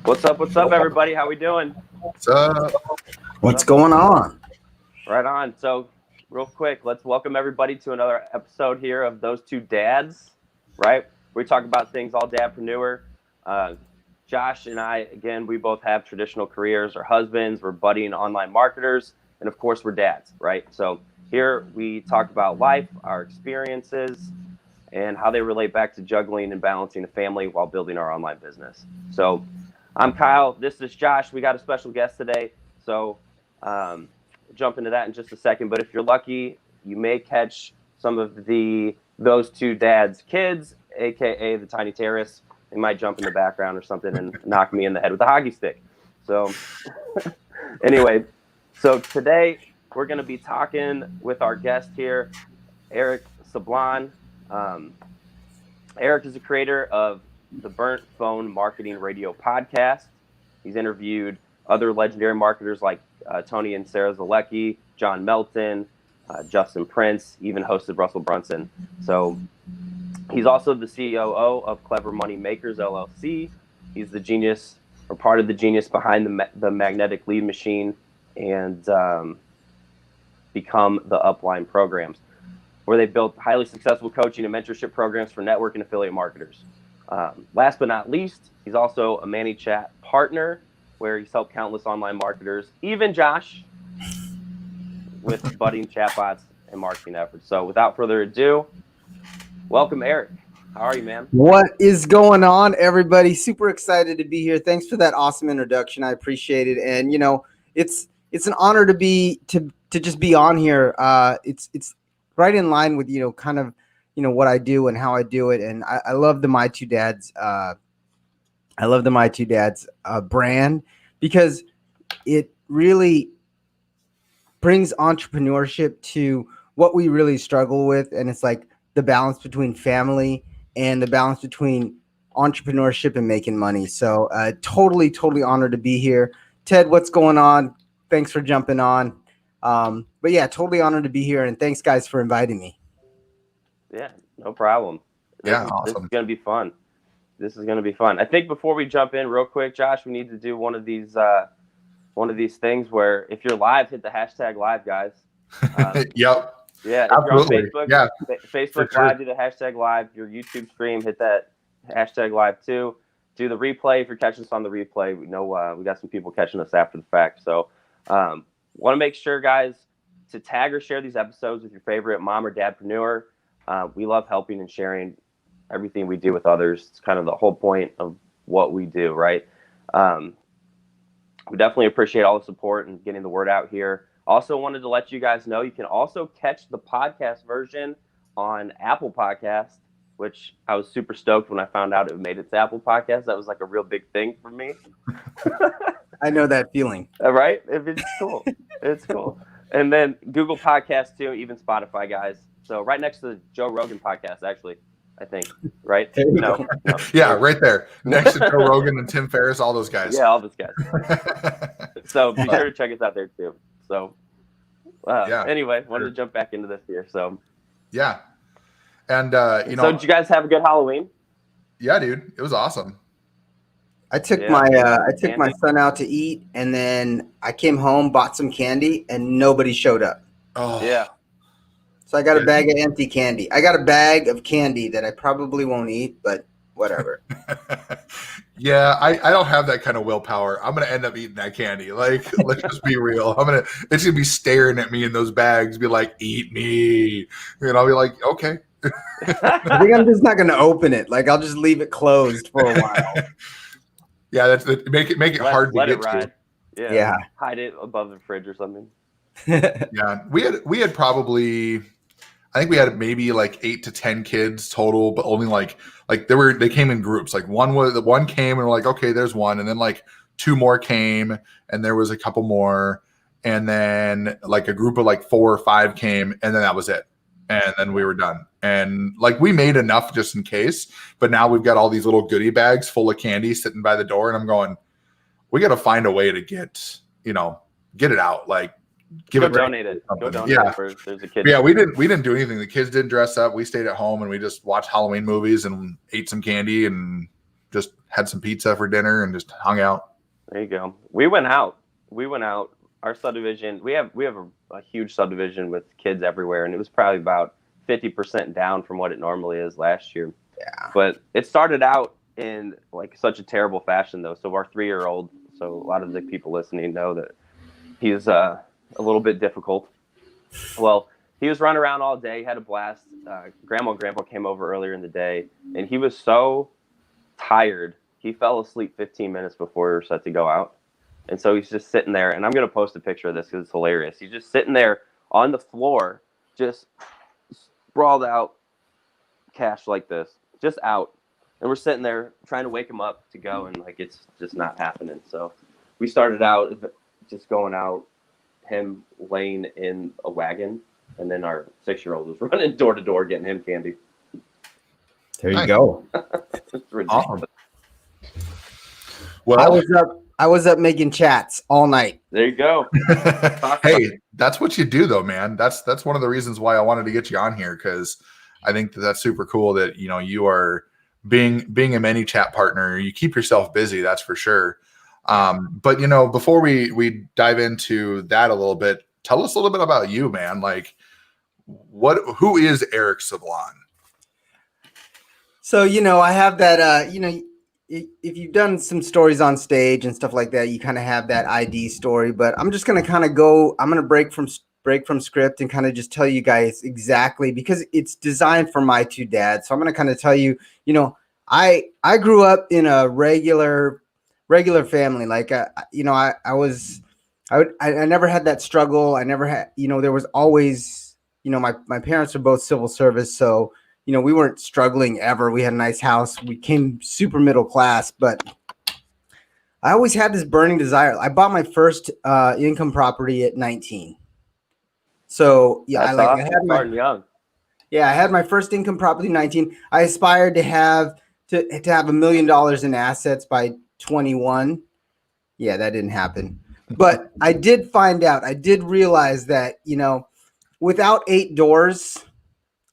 What's up, everybody? How we doing? What's up? What's going on? Right on. So, real quick, let's welcome everybody to another episode here of Those Two Dads, right? We talk about things all dadpreneur. Josh and I, again, we both have traditional careers. Our husbands, we're budding online marketers, and of course, we're dads, right? So here we talk about life, our experiences, and how they relate back to juggling and balancing a family while building our online business. So I'm Kyle. This is Josh. We got a special guest today. So jump into that in just a second. But if you're lucky, you may catch some of those two dads' kids, a.k.a. the Tiny Terrace. They might jump in the background or something and knock me in the head with a hockey stick. So anyway, so today we're going to be talking with our guest here, Eric Sablan. Eric is the creator of the Burnt Phone Marketing Radio podcast. He's interviewed other legendary marketers like Tony and Sarah Zolecki, John Melton, Justin Prince, even hosted Russel Brunson. So he's also the COO of Clever Money Makers, LLC. He's the genius, or part of the genius behind the magnetic lead machine and Become the Upline programs, where they built highly successful coaching and mentorship programs for network and affiliate marketers. Last but not least, he's also a ManyChat partner, where he's helped countless online marketers, even Josh, with budding chatbots and marketing efforts. So without further ado, welcome, Eric. How are you, man? What is going on, everybody? Super excited to be here. Thanks for that awesome introduction. I appreciate it. And you know, it's an honor to just be on here. It's right in line with kind of what I do and how I do it. And I love the My Two Dads. I love the My Two Dads brand, because it really brings entrepreneurship to what we really struggle with. And it's like the balance between family and the balance between entrepreneurship and making money. So totally honored to be here. Ted, what's going on? Thanks for jumping on. But yeah, totally honored to be here. And thanks, guys, for inviting me. Yeah, no problem. Awesome. This is going to be fun. This is going to be fun. I think before we jump in real quick, Josh, we need to do one of these things where if you're live, hit the hashtag live, guys. Yep. Yeah, if absolutely. you're on Facebook, Facebook Live, do the hashtag live. Your YouTube stream, hit that hashtag live too. Do the replay if you're catching us on the replay. We know we got some people catching us after the fact. So want to make sure, guys, to tag or share these episodes with your favorite mom or dadpreneur. We love helping and sharing everything we do with others. It's kind of the whole point of what we do, right? We definitely appreciate all the support and getting the word out here. Also wanted to let you guys know you can also catch the podcast version on Apple Podcasts, which I was super stoked when I found out it made it to Apple Podcasts. That was like a real big thing for me. I know that feeling. Right? It's cool. It's cool. And then Google Podcasts too, even Spotify, guys. So right next to the Joe Rogan podcast, actually, I think, right? No. Yeah, right there. Next to Joe Rogan and Tim Ferriss, all those guys. Yeah, all those guys. So be sure to check us out there too. So anyway, wanted to jump back into this here. So yeah. And so did you guys have a good Halloween? Yeah, dude. It was awesome. I took my son out to eat, and then I came home, bought some candy, and nobody showed up. Oh yeah. So I got a bag of empty candy. I got a bag of candy that I probably won't eat, but whatever. Yeah, I don't have that kind of willpower. I'm gonna end up eating that candy. Like, let's just be real. It's gonna be staring at me in those bags, be like, "Eat me," and I'll be like, "Okay." I think I'm just not gonna open it. Like, I'll just leave it closed for a while. Yeah, make it hard to get ride. to. Yeah, hide it above the fridge or something. Yeah, we had probably, I think we had maybe like 8 to 10 kids total, but only like they came in groups. Like one came and we're like, okay, there's one, and then like 2 more came, and there was a couple more, and then like a group of like 4 or 5 came, and then that was it, and then we were done. And like we made enough just in case, but now we've got all these little goodie bags full of candy sitting by the door, and I'm going, we got to find a way to get it out. Like, donate it. Go donate it. There's a kid. Yeah, we didn't do anything. The kids didn't dress up. We stayed at home and we just watched Halloween movies and ate some candy, and just had some pizza for dinner and just hung out. There you go. We went out. Our subdivision, we have a huge subdivision with kids everywhere, and it was probably about 50% down from what it normally is last year. Yeah. But it started out in like such a terrible fashion, though. So our 3-year-old, so a lot of the people listening know that he's a little bit difficult. Well, he was running around all day, had a blast. Grandma and Grandpa came over earlier in the day, and he was so tired. He fell asleep 15 minutes before we were set to go out. And so he's just sitting there, and I'm going to post a picture of this because it's hilarious. He's just sitting there on the floor, just sprawled out, cash like this, just out. And we're sitting there trying to wake him up to go, and like it's just not happening. So we started out just going out, him laying in a wagon, and then our 6-year-old was running door to door getting him candy. There you go. It's ridiculous. Awesome. Well, I was up making chats all night. There you go. Hey, that's what you do though, man. That's one of the reasons why I wanted to get you on here, because I think that's super cool that, you know, you are being a ManyChat partner. You keep yourself busy, that's for sure. But you know, before we dive into that a little bit, tell us a little bit about you, man. Like, who is Eric Sablan? So, you know, I have that, you know, if you've done some stories on stage and stuff like that, you kind of have that ID story, but I'm just going to kind of I'm going to break from script and kind of just tell you guys exactly, because it's designed for my 2 dads. So I'm going to kind of tell you, you know, I grew up in a regular family. Like, you know, I never had that struggle. I never had, you know, there was always, you know, my parents are both civil service. So, you know, we weren't struggling ever. We had a nice house. We came super middle class, but I always had this burning desire. I bought my first income property at 19. So yeah, I had my first income property at 19. I aspired to have $1 million in assets by 21. Yeah, that didn't happen. But I did realize that, you know, without 8 doors,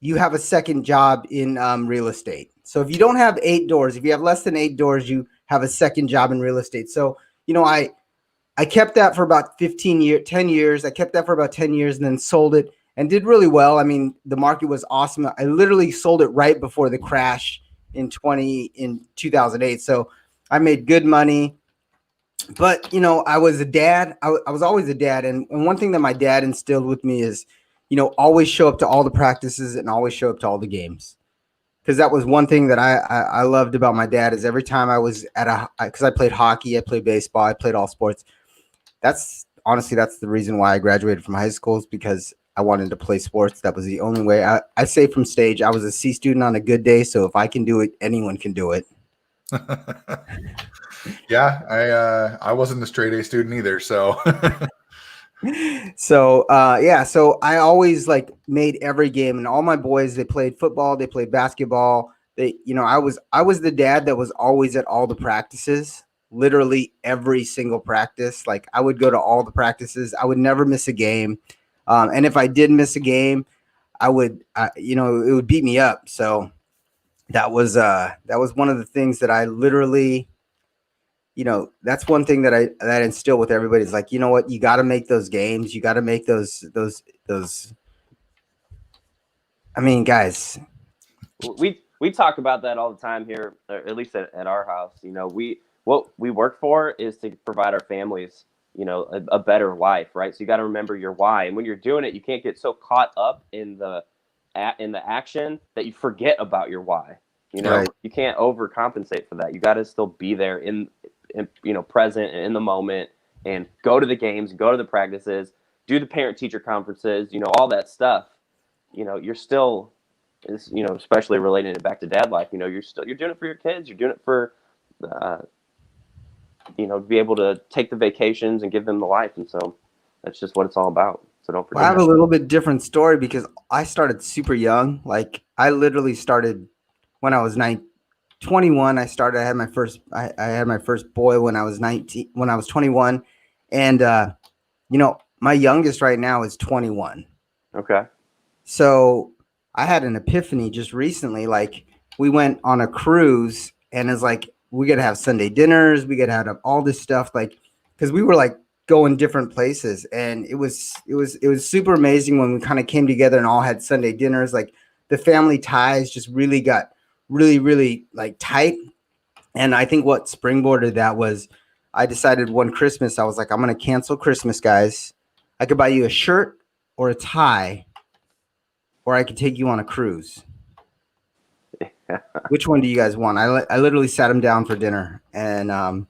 you have a second job in real estate. So if you don't have 8 doors, if you have less than 8 doors, you have a second job in real estate. So, you know, I kept that for about 10 years. I kept that for about 10 years and then sold it and did really well. I mean, the market was awesome. I literally sold it right before the crash in 2008. So I made good money. But, you know, I was a dad. I was always a dad. And one thing that my dad instilled with me is, you know, always show up to all the practices and always show up to all the games. Because that was one thing that I loved about my dad, is every time I was because I played hockey, I played baseball, I played all sports. That's the reason why I graduated from high school, is because I wanted to play sports. That was the only way. I say from stage, I was a C student on a good day. So if I can do it, anyone can do it. Yeah, I wasn't a straight A student either. So So I always like made every game, and all my boys, they played football, they played basketball. They, you know, I was the dad that was always at all the practices, literally every single practice. Like, I would go to all the practices. I would never miss a game. And if I did miss a game, I would, you know, it would beat me up. So that was one of the things that I literally, you know, that's one thing that I instill with everybody, is like, you know what, you got to make those games. You got to make those. I mean, guys, we talk about that all the time here, or at least at our house. You know, what we work for is to provide our families, you know, a better life, right? So you got to remember your why, and when you're doing it, you can't get so caught up in the action that you forget about your why. You know, right. You can't overcompensate for that. You got to still be there in, you know, present and in the moment, and go to the games, go to the practices, do the parent teacher conferences, you know, all that stuff. You know, you're still, you know, especially relating it back to dad life, you know, you're doing it for your kids. You're doing it for, you know, to be able to take the vacations and give them the life. And so that's just what it's all about. So don't forget. Well, I have a little bit different story, because I started super young. Like, I literally started when I was 21. I had my first boy when I was 21. And, you know, my youngest right now is 21. Okay. So I had an epiphany just recently. Like, we went on a cruise, and it's like, we got to have Sunday dinners. We got to have all this stuff, like, because we were like going different places, and it was super amazing when we kind of came together and all had Sunday dinners. Like the family ties just really got really like tight. And I think what springboarded that was I decided one Christmas, I was like, I'm going to cancel Christmas, guys. I could buy you a shirt or a tie, or I could take you on a cruise. Which one do you guys want? I literally sat them down for dinner, and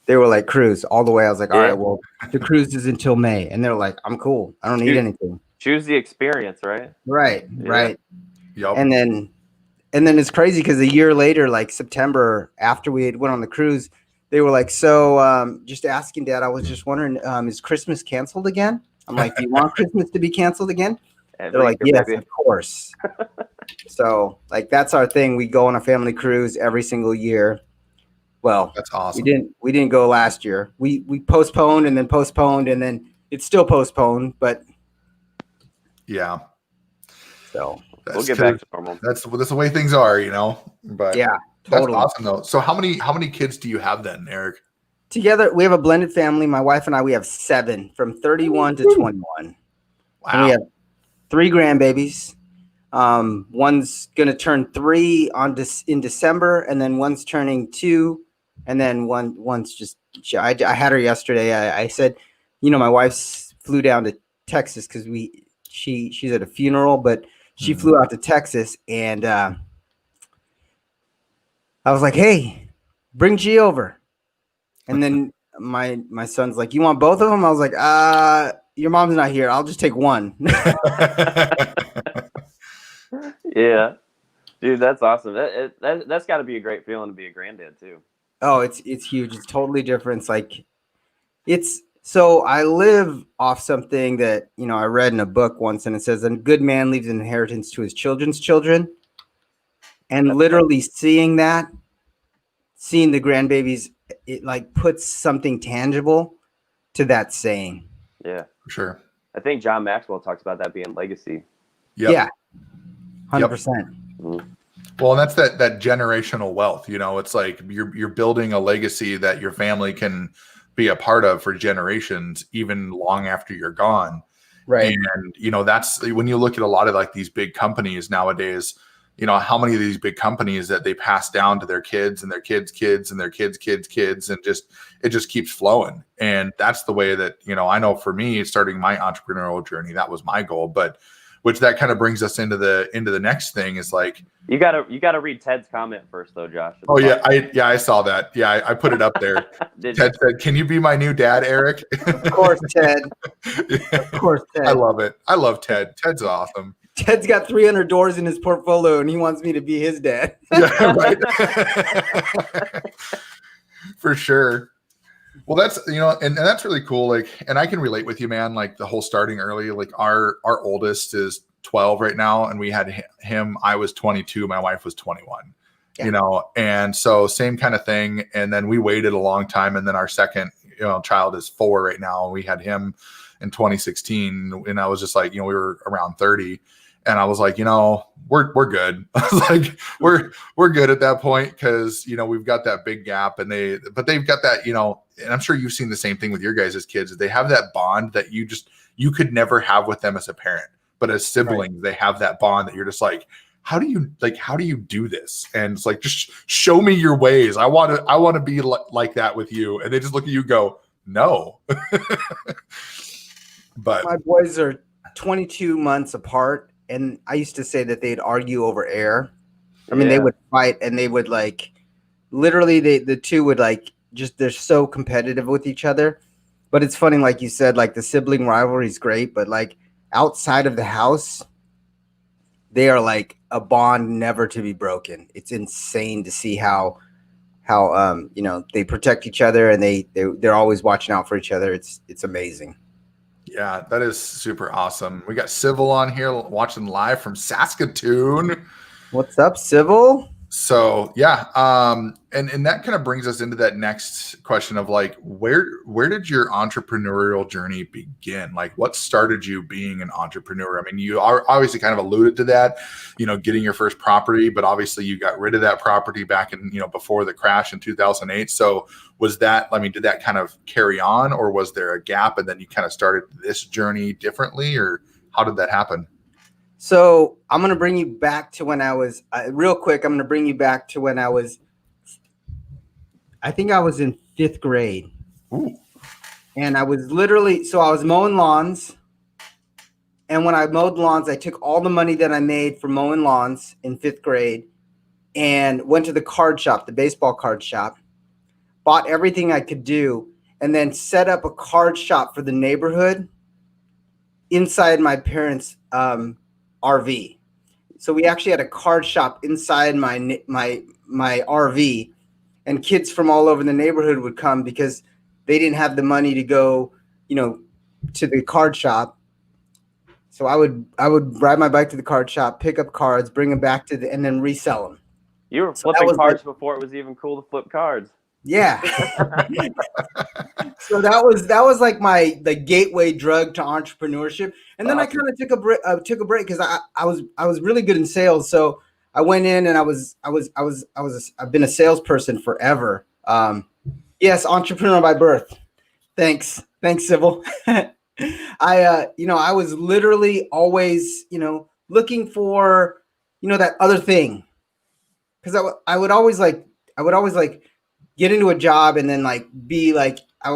they were like, cruise all the way. I was like, all right, well, the cruise is until May. And they're like, I'm cool. I don't need anything. Choose the experience, right? Right. Yep. And then it's crazy because a year later, like September, after we had went on the cruise, they were like, so just asking, Dad, I was just wondering, is Christmas canceled again? I'm like, do you want Christmas to be canceled again? They're like, yes, of course. So like, that's our thing. We go on a family cruise every single year. Well, that's awesome. We didn't go last year. We postponed and then it's still postponed, but yeah. So we'll get back to normal. That's the way things are, you know. But yeah, totally. That's awesome though. So how many kids do you have then, Eric? Together, we have a blended family. My wife and I, we have 7 from 31 to 21. Wow. And we have 3 grandbabies. One's gonna turn 3 in December, and then one's turning 2, and then one's just. I had her yesterday. I said, you know, my wife flew down to Texas because she's at a funeral, but she flew out to Texas, and I was like, hey, bring G over. And then my son's like, you want both of them? I was like, your mom's not here. I'll just take one. Yeah, dude, that's awesome. That's got to be a great feeling to be a granddad too. Oh, it's huge. It's totally different. It's like, so I live off something that, you know, I read in a book once, and it says, a good man leaves an inheritance to his children's children. And literally seeing the grandbabies, it like puts something tangible to that saying. Yeah, for sure. I think John Maxwell talks about that being legacy. Yep. Yeah. 100%. Well, and that's that generational wealth. You know, it's like you're building a legacy that your family can be a part of for generations, even long after you're gone. Right. And, you know, that's when you look at a lot of like these big companies nowadays, you know, how many of these big companies that they pass down to their kids and their kids' kids and their kids' kids' kids, and it just keeps flowing. And that's the way that, you know, I know for me, starting my entrepreneurial journey, that was my goal. But which that kind of brings us into the next thing is like, you gotta read Ted's comment first though, Josh. Oh yeah, I saw that. Yeah, I put it up there. Ted said, "Can you be my new dad, Eric?" Of course, Ted. Of course, Ted. I love it. I love Ted. Ted's awesome. Ted's got 300 doors in his portfolio, and he wants me to be his dad. Yeah, right. For sure. Well, that's, you know, and that's really cool. Like, and I can relate with you, man. Like the whole starting early. Like our oldest is 12 right now, and we had him. I was 22. My wife was 21. Yeah. You know, and so same kind of thing. And then we waited a long time, and then our second, you know, child is 4 right now. And we had him in 2016, and I was just like, you know, we were around 30. And I was like, you know, we're good. I was like, we're good at that point because, you know, we've got that big gap, and they've got that, you know, and I'm sure you've seen the same thing with your guys as kids. They have that bond that you could never have with them as a parent, but as siblings, right. They have that bond that you're just like, how do you do this? And it's like, just show me your ways. I want to be like that with you. And they just look at you and go, no. But my boys are 22 months apart. And I used to say that they'd argue over air. I mean, They would fight, and they would like, literally the two would like, just, they're so competitive with each other. But it's funny, like you said, like the sibling rivalry is great, but like outside of the house, they are like a bond never to be broken. It's insane to see how you know, they protect each other, and they're always watching out for each other. It's amazing. Yeah, that is super awesome. We got Civil on here watching live from Saskatoon. What's up, Civil? So yeah, and that kind of brings us into that next question of like, where did your entrepreneurial journey begin? Like, what started you being an entrepreneur? I mean, you are obviously kind of alluded to that, getting your first property, but obviously you got rid of that property back in, before the crash in 2008. So was that, I mean, did that kind of carry on, or was there a gap and then you kind of started this journey differently, or how did that happen? So I'm going to bring you back to when I was real quick. I'm going to bring you back to when I think I was in 5th grade. Ooh. And I was I was mowing lawns. And when I mowed lawns, I took all the money that I made from mowing lawns in 5th grade and went to the card shop, the baseball card shop, bought everything I could do, and then set up a card shop for the neighborhood inside my parents' RV. So we actually had a card shop inside my RV, and kids from all over the neighborhood would come because they didn't have the money to go, to the card shop. So I would ride my bike to the card shop, pick up cards, bring them back and then resell them. You were flipping cards before it was even cool to flip cards. Yeah. So that was like the gateway drug to entrepreneurship. And then awesome. I kind of took a break because I was really good in sales. So I went in and I've been a salesperson forever. Yes, entrepreneur by birth. Thanks, Sybil. I was literally always, looking for, that other thing. Because I would always get into a job and then be like, I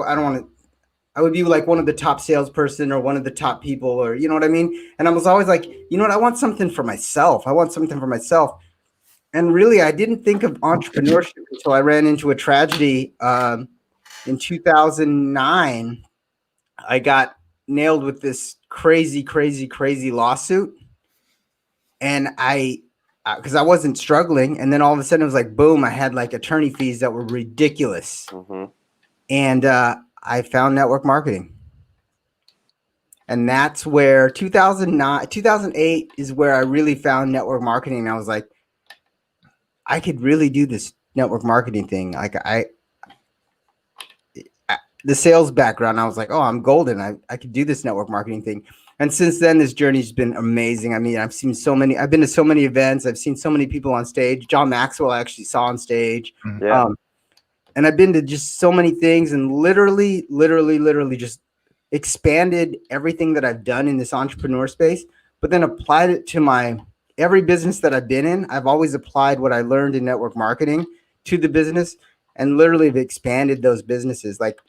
would be like one of the top salesperson or one of the top people, or you know what I mean? And I was always like, I want something for myself. And really, I didn't think of entrepreneurship until I ran into a tragedy. In 2009, I got nailed with this crazy lawsuit. And because I wasn't struggling. And then all of a sudden it was like, boom, I had attorney fees that were ridiculous. Mm-hmm. And I found network marketing. And that's where 2008 is where I really found network marketing. And I was like, I could really do this network marketing thing. The sales background, I was like, oh, I'm golden. I could do this network marketing thing. And since then, this journey's been amazing. I mean, I've been to so many events. I've seen so many people on stage. John Maxwell I actually saw on stage. Yeah. And I've been to just so many things and literally just expanded everything that I've done in this entrepreneur space, but then applied it to every business that I've been in. I've always applied what I learned in network marketing to the business and literally have expanded those businesses. Like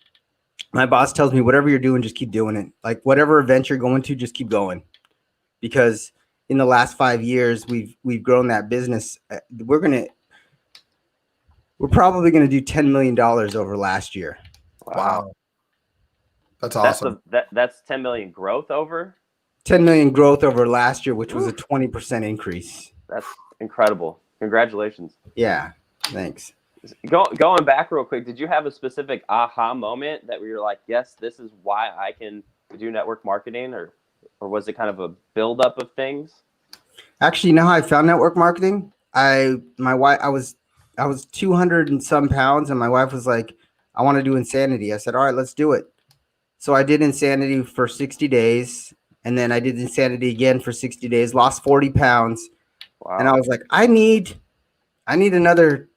my boss tells me, whatever you're doing, just keep doing it. Like whatever event you're going to, just keep going. Because in the last 5 years, we've grown that business. We're probably going to do $10 million over last year. Wow. That's awesome. That's 10 million growth over? 10 million growth over last year, which was a 20% increase. That's incredible. Congratulations. Yeah, thanks. Going back real quick, did you have a specific aha moment that where you're like, yes, this is why I can do network marketing, or was it kind of a buildup of things? Actually, you know how I found network marketing? I was 200 and some pounds, and my wife was like, I want to do Insanity. I said, all right, let's do it. So I did Insanity for 60 days, and then I did Insanity again for 60 days, lost 40 pounds. Wow. And I was like, I need another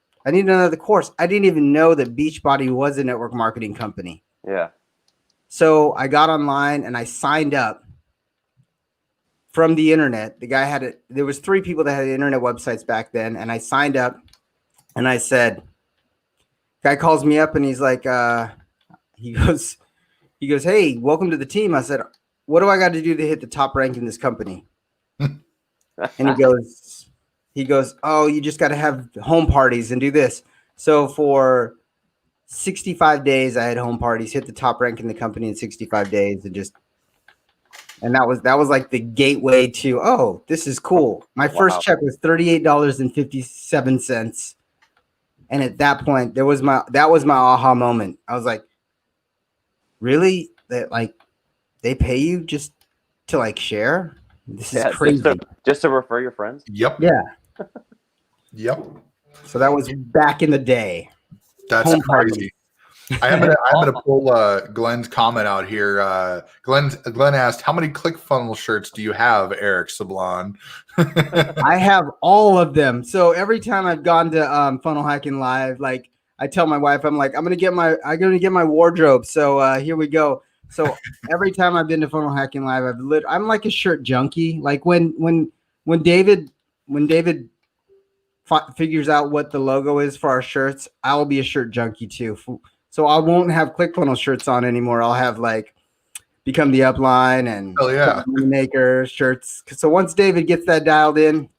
course. I didn't even know that Beachbody was a network marketing company. Yeah. So I got online and I signed up from the internet. The guy there was 3 people that had internet websites back then. And I signed up and I said, guy calls me up and he's like, he goes, hey, welcome to the team. I said, what do I got to do to hit the top rank in this company? And he goes, oh, you just got to have home parties and do this. So for 65 days, I had home parties, hit the top rank in the company in 65 days. And that was like the gateway to, oh, this is cool. My first check was $38.57. And at that point, that was my aha moment. I was like, really? That they pay you just to share? This is crazy. Just to refer your friends? Yep. Yeah. Yep. So that was back in the day. That's Home crazy. I'm gonna pull Glenn's comment out here. Glenn asked, "How many ClickFunnels shirts do you have, Eric Sablan?" I have all of them. So every time I've gone to Funnel Hacking Live, like I tell my wife, I'm like, I'm gonna get my wardrobe. So here we go. So every time I've been to Funnel Hacking Live, I'm like a shirt junkie. Like when David figures out what the logo is for our shirts, I'll be a shirt junkie too. So I won't have ClickFunnels shirts on anymore. I'll have like Become the Upline and Maker shirts. So once David gets that dialed in,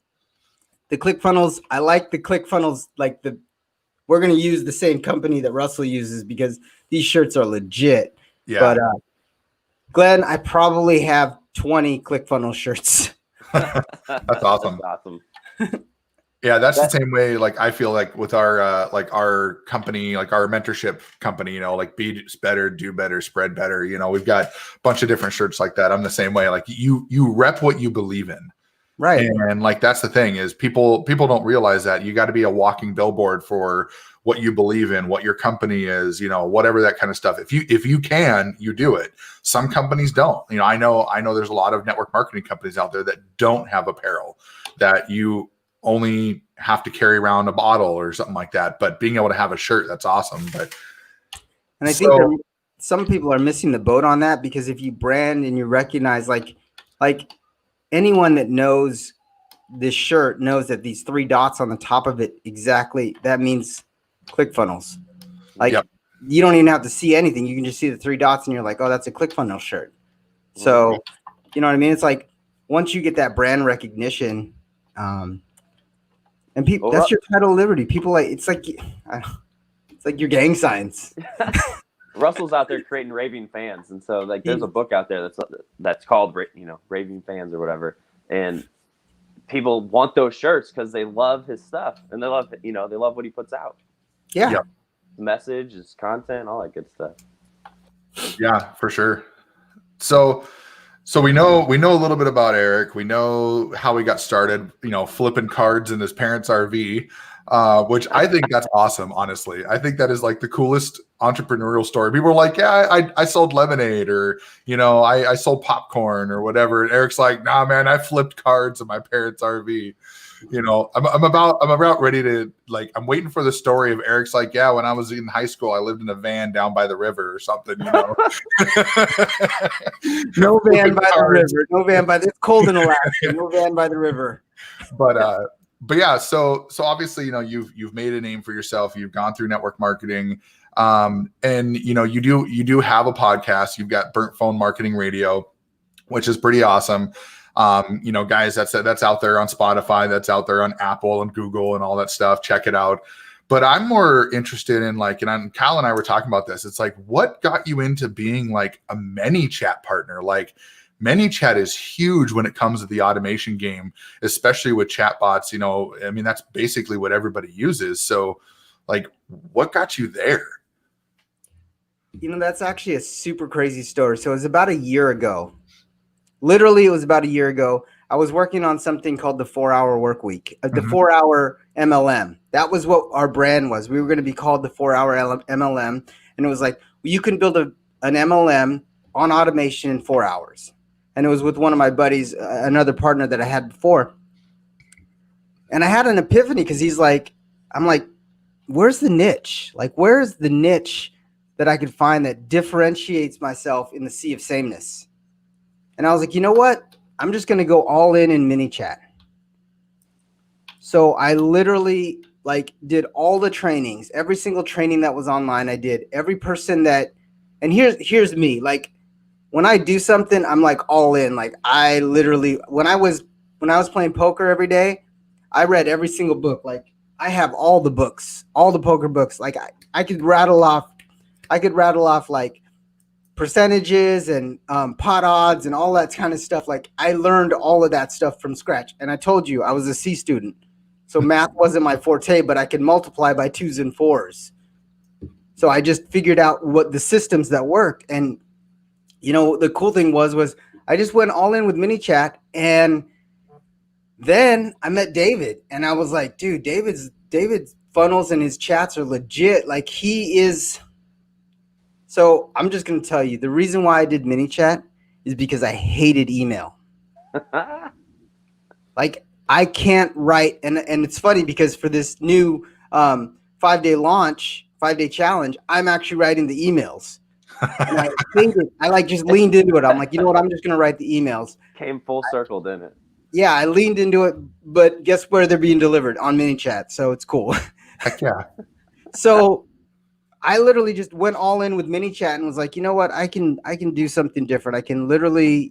the ClickFunnels, I like the ClickFunnels, like we're going to use the same company that Russell uses because these shirts are legit. Yeah. But Glenn, I probably have 20 ClickFunnels shirts. That's awesome. That's awesome. Yeah, that's the same way. Like I feel like with our company, like our mentorship company, like be better, do better, spread better. We've got a bunch of different shirts like that. I'm the same way. Like you rep what you believe in, right? And like that's the thing is people don't realize that you got to be a walking billboard for what you believe in, what your company is, whatever that kind of stuff. If you can, you do it. Some companies don't. I know there's a lot of network marketing companies out there that don't have apparel, that you only have to carry around a bottle or something like that. But being able to have a shirt, that's awesome. And I think some people are missing the boat on that, because if you brand and you recognize, like anyone that knows this shirt knows that these 3 dots on the top of it, exactly, that means ClickFunnels. Like you don't even have to see anything. You can just see the 3 dots and you're like, oh, that's a ClickFunnels shirt. So, you know what I mean? It's like, once you get that brand recognition, and people, that's your title of liberty. People it's like your gang signs. Russell's out there creating raving fans, and so like there's a book out there that's called Raving Fans or whatever, and people want those shirts because they love his stuff and they love what he puts out. Yeah. His message, his content, all that good stuff. Yeah, for sure. So we know a little bit about Eric. We know how he got started, flipping cards in his parents' RV, which I think that's awesome. Honestly, I think that is like the coolest entrepreneurial story. People are like, yeah, I sold lemonade, or, I sold popcorn or whatever. And Eric's like, nah, man, I flipped cards in my parents' RV. I'm about ready to, like, I'm waiting for the story of Eric's like, yeah, when I was in high school, I lived in a van down by the river or something, No van by the river. No van by it's cold in Alaska. No van by the river. But yeah, so obviously, you've made a name for yourself. You've gone through network marketing, and you do have a podcast. You've got Burnt Phone Marketing Radio, which is pretty awesome. Guys, that's out there on Spotify, that's out there on Apple and Google and all that stuff. Check it out. But I'm more interested in Kyle and I were talking about this. It's like, what got you into being like a ManyChat partner? Like, ManyChat is huge when it comes to the automation game, especially with chatbots. That's basically what everybody uses. So like, what got you there? That's actually a super crazy story. So it was about a year ago. Literally, it was about a year ago. I was working on something called the 4-Hour Work Week, the 4-Hour MLM. That was what our brand was. We were going to be called the 4-Hour MLM. And it was like, you can build an MLM on automation in 4 hours. And it was with one of my buddies, another partner that I had before. And I had an epiphany, because I'm like, where's the niche? Like, where's the niche that I could find that differentiates myself in the sea of sameness? And I was like, you know what? I'm just going to go all in ManyChat. So I literally did all the trainings, every single training that was online. I did every person and here's me. Like, when I do something, I'm like all in. Like, I literally, when I was playing poker every day, I read every single book. Like, I have all the books, all the poker books. Like, I could rattle off like percentages and pot odds and all that kind of stuff. Like, I learned all of that stuff from scratch. And I told you I was a C student, so math wasn't my forte, but I could multiply by 2s and 4s. So I just figured out what the systems that worked. And the cool thing was I just went all in with ManyChat. And then I met David, and I was like, dude, David's David's funnels and his chats are legit. Like he is. So I'm just going to tell you the reason why I did ManyChat is because I hated email. Like I can't write. And it's funny because for this new 5-day launch, 5-day challenge, I'm actually writing the emails. And I hate it. I like just leaned into it. I'm like, you know what? I'm just going to write the emails. Came full circle, didn't it? Yeah, I leaned into it, but guess where they're being delivered? On ManyChat, so it's cool. Heck yeah. So I literally just went all in with ManyChat and was like, you know what? I can do something different. I can literally,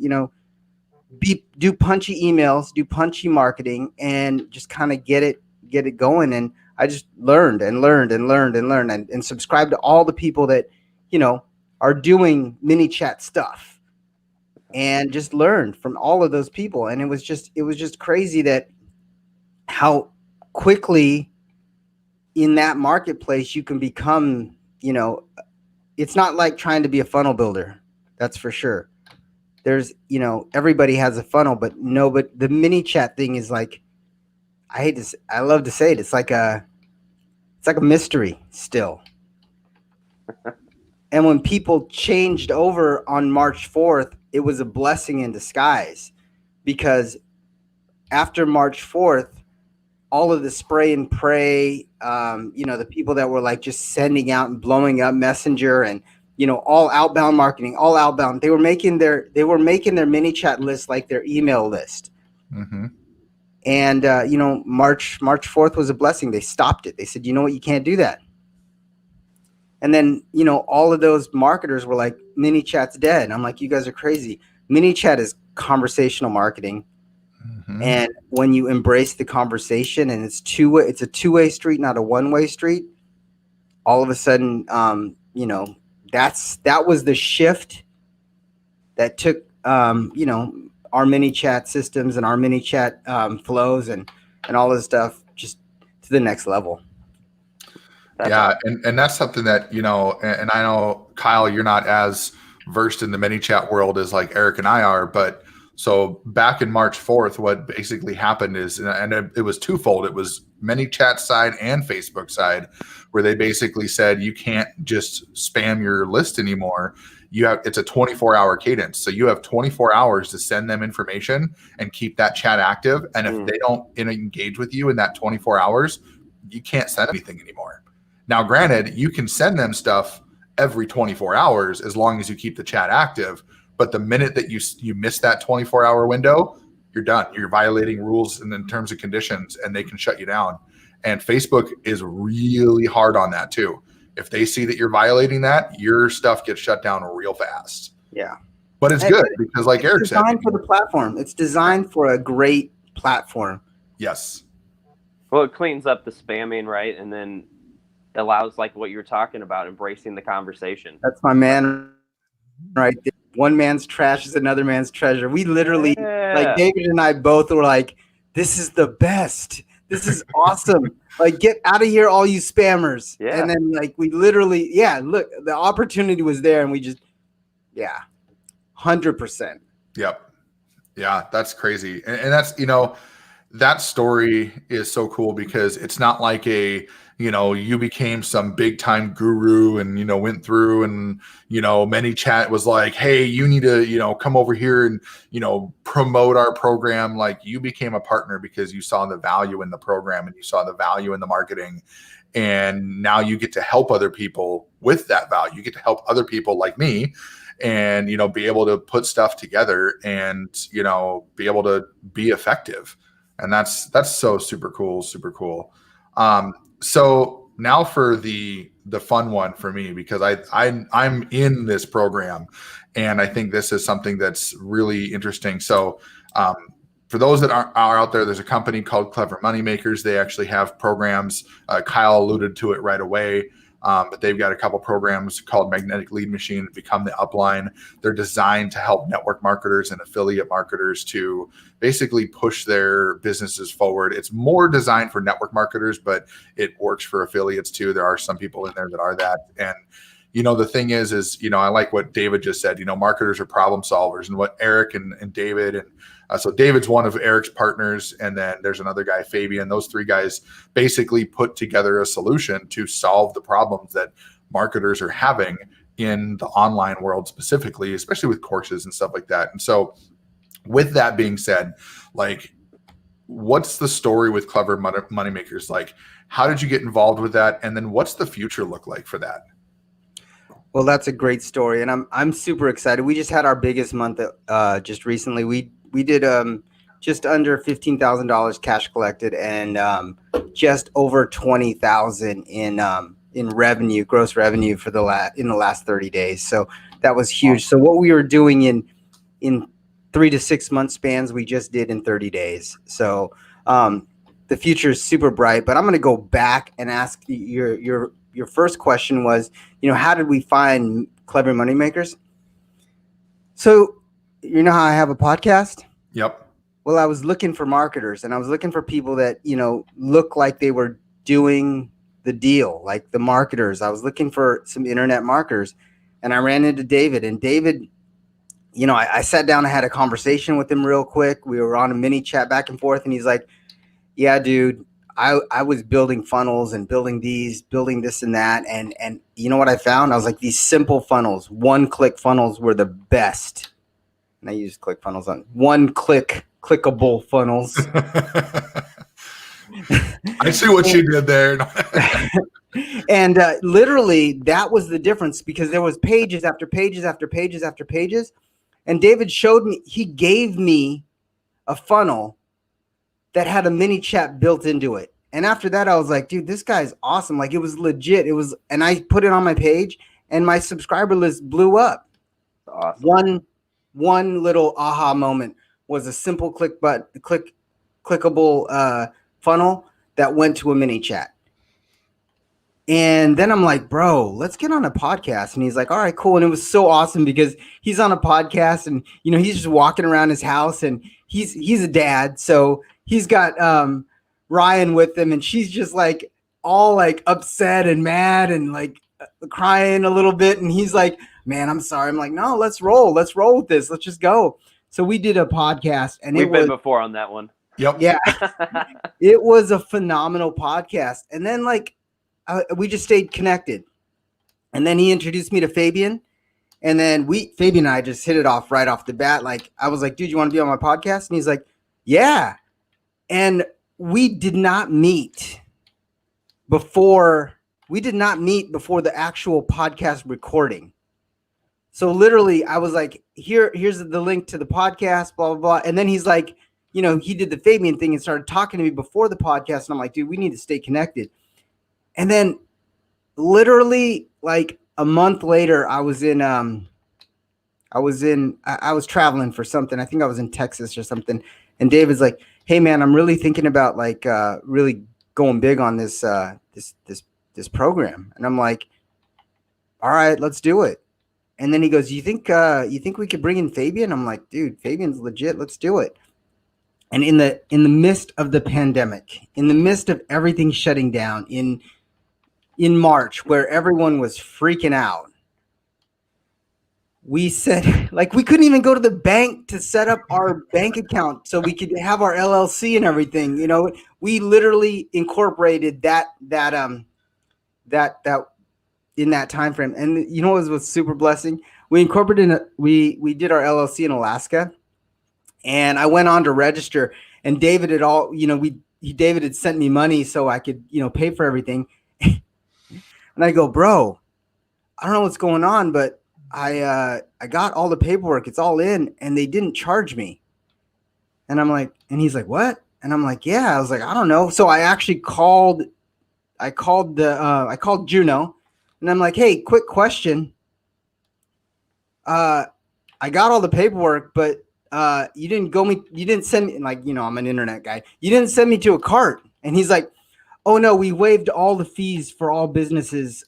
do punchy emails, do punchy marketing, and just kind of get it going. And I just learned and subscribed to all the people that, are doing ManyChat stuff. And just learned from all of those people. And it was just crazy that how quickly in that marketplace you can become, it's not like trying to be a funnel builder. That's for sure. There's, everybody has a funnel, but the ManyChat thing is like, I love to say it. It's like a mystery still. And when people changed over on March 4th, it was a blessing in disguise, because after March 4th, all of the spray and pray, the people that were like just sending out and blowing up Messenger and, all outbound marketing, all outbound, they were making their ManyChat list like their email list. Mm-hmm. And, March 4th was a blessing. They stopped it. They said, you know what, you can't do that. And then, all of those marketers were like, ManyChat's dead. And I'm like, you guys are crazy. ManyChat is conversational marketing. Mm-hmm. And when you embrace the conversation and it's a two-way street, not a one-way street, all of a sudden, that was the shift that took, our ManyChat systems and our ManyChat flows and all this stuff just to the next level. Yeah. And that's something that, and I know, Kyle, you're not as versed in the ManyChat world as like Eric and I are, but so back in March 4th, what basically happened is, and it was twofold. It was ManyChat side and Facebook side, where they basically said, you can't just spam your list anymore. It's a 24-hour cadence. So you have 24 hours to send them information and keep that chat active. And if they don't engage with you in that 24 hours, you can't send anything anymore. Now, granted, you can send them stuff every 24 hours as long as you keep the chat active. But the minute that you miss that 24-hour window, you're done. You're violating rules and then terms and conditions, and they can shut you down. And Facebook is really hard on that too. If they see that you're violating that, your stuff gets shut down real fast. Yeah. But it's good because, like Eric said, it's designed for the platform. It's designed for a great platform. Yes. Well, it cleans up the spamming, right? And then allows, like what you were talking about, embracing the conversation. That's my man right there. One man's trash is another man's treasure. We literally, like David and I both were like, this is the best. This is awesome. Like, get out of here, all you spammers. Yeah. And then like we literally, look, the opportunity was there and we just, 100%. Yep. Yeah, that's crazy. And that's, that story is so cool because it's not like you became some big time guru and, went through and, ManyChat was like, hey, you need to, come over here and, promote our program. Like, you became a partner because you saw the value in the program and you saw the value in the marketing. And now you get to help other people with that value. You get to help other people like me and, be able to put stuff together and, be able to be effective. And that's so super cool. So now for the fun one for me, because I'm in this program and I think this is something that's really interesting. So for those that are out there, there's a company called Clever Moneymakers. They actually have programs. Kyle alluded to it right away. But they've got a couple programs called Magnetic Lead Machine and Become the Upline. They're designed to help network marketers and affiliate marketers to basically push their businesses forward. It's more designed for network marketers, but it works for affiliates too. There are some people in there that are that. And, the thing is, I like what David just said, marketers are problem solvers, and what Eric and David, and so David's one of Eric's partners. And then there's another guy, Fabian. Those three guys basically put together a solution to solve the problems that marketers are having in the online world specifically, especially with courses and stuff like that. And so with that being said, like, what's the story with Clever Moneymakers? Like, how did you get involved with that? And then what's the future look like for that? Well, that's a great story, and I'm super excited. We just had our biggest month just recently. We did just under $15,000 cash collected, and just over 20,000 in revenue, gross revenue for in the last 30 days. So that was huge. So what we were doing in 3 to 6 month spans, we just did in 30 days. So the future is super bright. But I'm going to go back and ask your first question was, how did we find Clever Moneymakers? So you know how I have a podcast? Yep. Well, I was looking for marketers, and I was looking for people that, look like they were doing the deal, like the marketers. I was looking for some internet marketers, and I ran into David. And David, I sat down, I had a conversation with him real quick. We were on a ManyChat back and forth, and he's like, yeah, dude, I was building funnels and building this and that. And you know what I found? I was like, these simple funnels, one-click funnels were the best. And I use ClickFunnels on clickable funnels. I see what you did there. And literally that was the difference, because there was pages after pages after pages after pages. And David showed me, he gave me a funnel that had a ManyChat built into it. And after that, I was like, dude, this guy's awesome. Like, it was legit. And I put it on my page, and my subscriber list blew up. Awesome. One little aha moment was a simple clickable funnel that went to a ManyChat. And then I'm like, bro, let's get on a podcast. And he's like, all right, cool. And it was so awesome because he's on a podcast, and, he's just walking around his house, and he's a dad. So he's got Ryan with him, and she's just like all like upset and mad and like crying a little bit. And he's like, man, I'm sorry. I'm like, no, let's roll with this. Let's just go. So we did a podcast, and we've been before on that one. Yep. Yeah. It was a phenomenal podcast. And then we just stayed connected. And then he introduced me to Fabian. And then Fabian and I just hit it off right off the bat. Like, I was like, dude, you want to be on my podcast? And he's like, yeah. And we did not meet before the actual podcast recording. So literally I was like, here's the link to the podcast, blah, blah, blah. And then he's like, he did the Fabian thing and started talking to me before the podcast. And I'm like, dude, we need to stay connected. And then literally like a month later, I was traveling for something. I think I was in Texas or something. And David's like, hey man, I'm really thinking about like really going big on this program. And I'm like, all right, let's do it. And then he goes, you think we could bring in Fabian? I'm like, dude, Fabian's legit. Let's do it. And in the midst of the pandemic, in the midst of everything shutting down in March, where everyone was freaking out, we said, like, we couldn't even go to the bank to set up our bank account so we could have our LLC and everything. We literally incorporated that in that time frame. And you know what was super blessing? We incorporated we did our LLC in Alaska, and I went on to register, and David David had sent me money so I could, pay for everything. And I go, bro, I don't know what's going on, but I got all the paperwork. It's all in, and they didn't charge me. And I'm like, and he's like, what? And I'm like, yeah. I was like, I don't know. So I actually called Juno, and I'm like, hey, quick question. I got all the paperwork, but you didn't send me, like, I'm an internet guy. You didn't send me to a cart. And he's like, oh no, we waived all the fees for all businesses,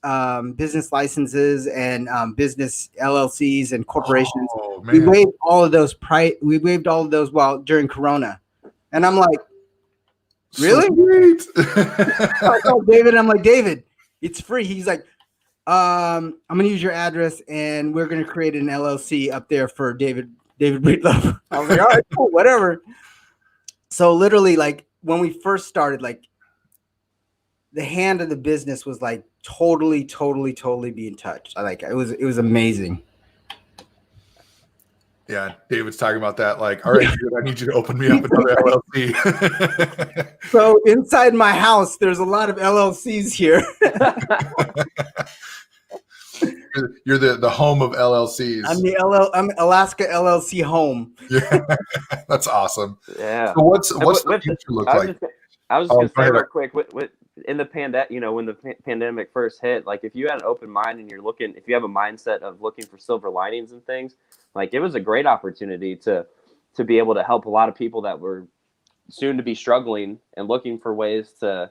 business licenses and business LLCs and corporations. Oh, man. We waived all of those during Corona. And I'm like, really? Sweet. I called David. I'm like, David, it's free. He's like, I'm gonna use your address, and we're gonna create an LLC up there for David Breedlove. I was like, all right, cool, whatever. So literally, like when we first started, like the hand of the business was like totally being touched. It was amazing. Yeah, David's talking about that. Like, all right, dude, I need you to open me up another LLC. So inside my house, there's a lot of LLCs here. You're the home of LLCs. I'm Alaska LLC home. Yeah, that's awesome. Yeah. So what's the future look like? I was just gonna say real quick, with in the pandemic, when the pandemic first hit, like if you had an open mind and if you have a mindset of looking for silver linings and things, like it was a great opportunity to be able to help a lot of people that were soon to be struggling and looking for ways to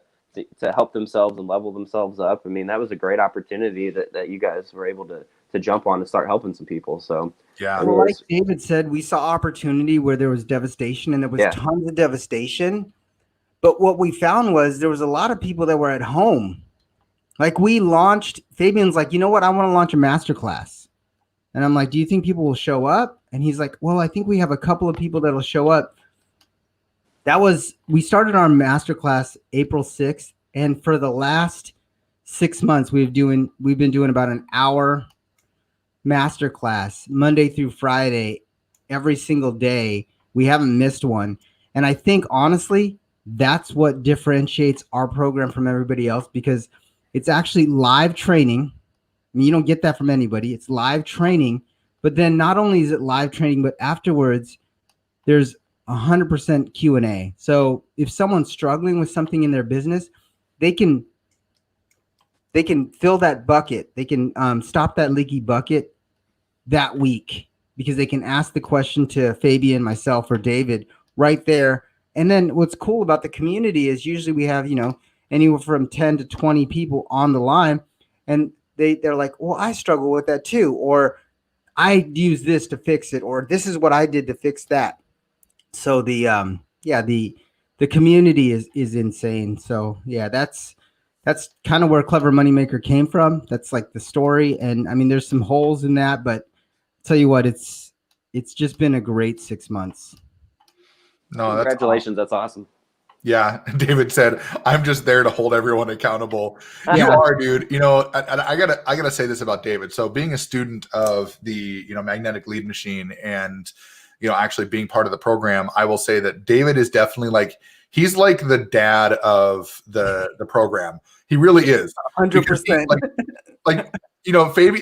help themselves and level themselves up. I mean, that was a great opportunity that you guys were able to jump on and start helping some people. So yeah, well, like David said, we saw opportunity where there was devastation, and there was tons of devastation. But what we found was there was a lot of people that were at home. Like we launched, Fabian's like, you know what? I want to launch a masterclass. And I'm like, do you think people will show up? And he's like, well, I think we have a couple of people that'll show up. We started our masterclass April 6th. And for the last 6 months, we've been doing about an hour masterclass Monday through Friday, every single day. We haven't missed one. And I think honestly, that's what differentiates our program from everybody else, because it's actually live training. I mean, you don't get that from anybody. It's live training. But then not only is it live training, but afterwards there's 100% Q&A. So if someone's struggling with something in their business, they can fill that bucket. They can stop that leaky bucket that week, because they can ask the question to Fabian, myself, or David right there. And then what's cool about the community is usually we have, anywhere from 10 to 20 people on the line, and they're like, well, I struggle with that too, or I use this to fix it, or this is what I did to fix that. So the community is insane. So yeah, that's kind of where Clever Moneymaker came from. That's like the story. And I mean, there's some holes in that, but I'll tell you what, it's just been a great 6 months. No, congratulations. That's awesome. Yeah. David said, I'm just there to hold everyone accountable. You are, dude. I gotta say this about David. So being a student of the, magnetic lead machine and, actually being part of the program, I will say that David is definitely he's like the dad of the program. He really is. 100%.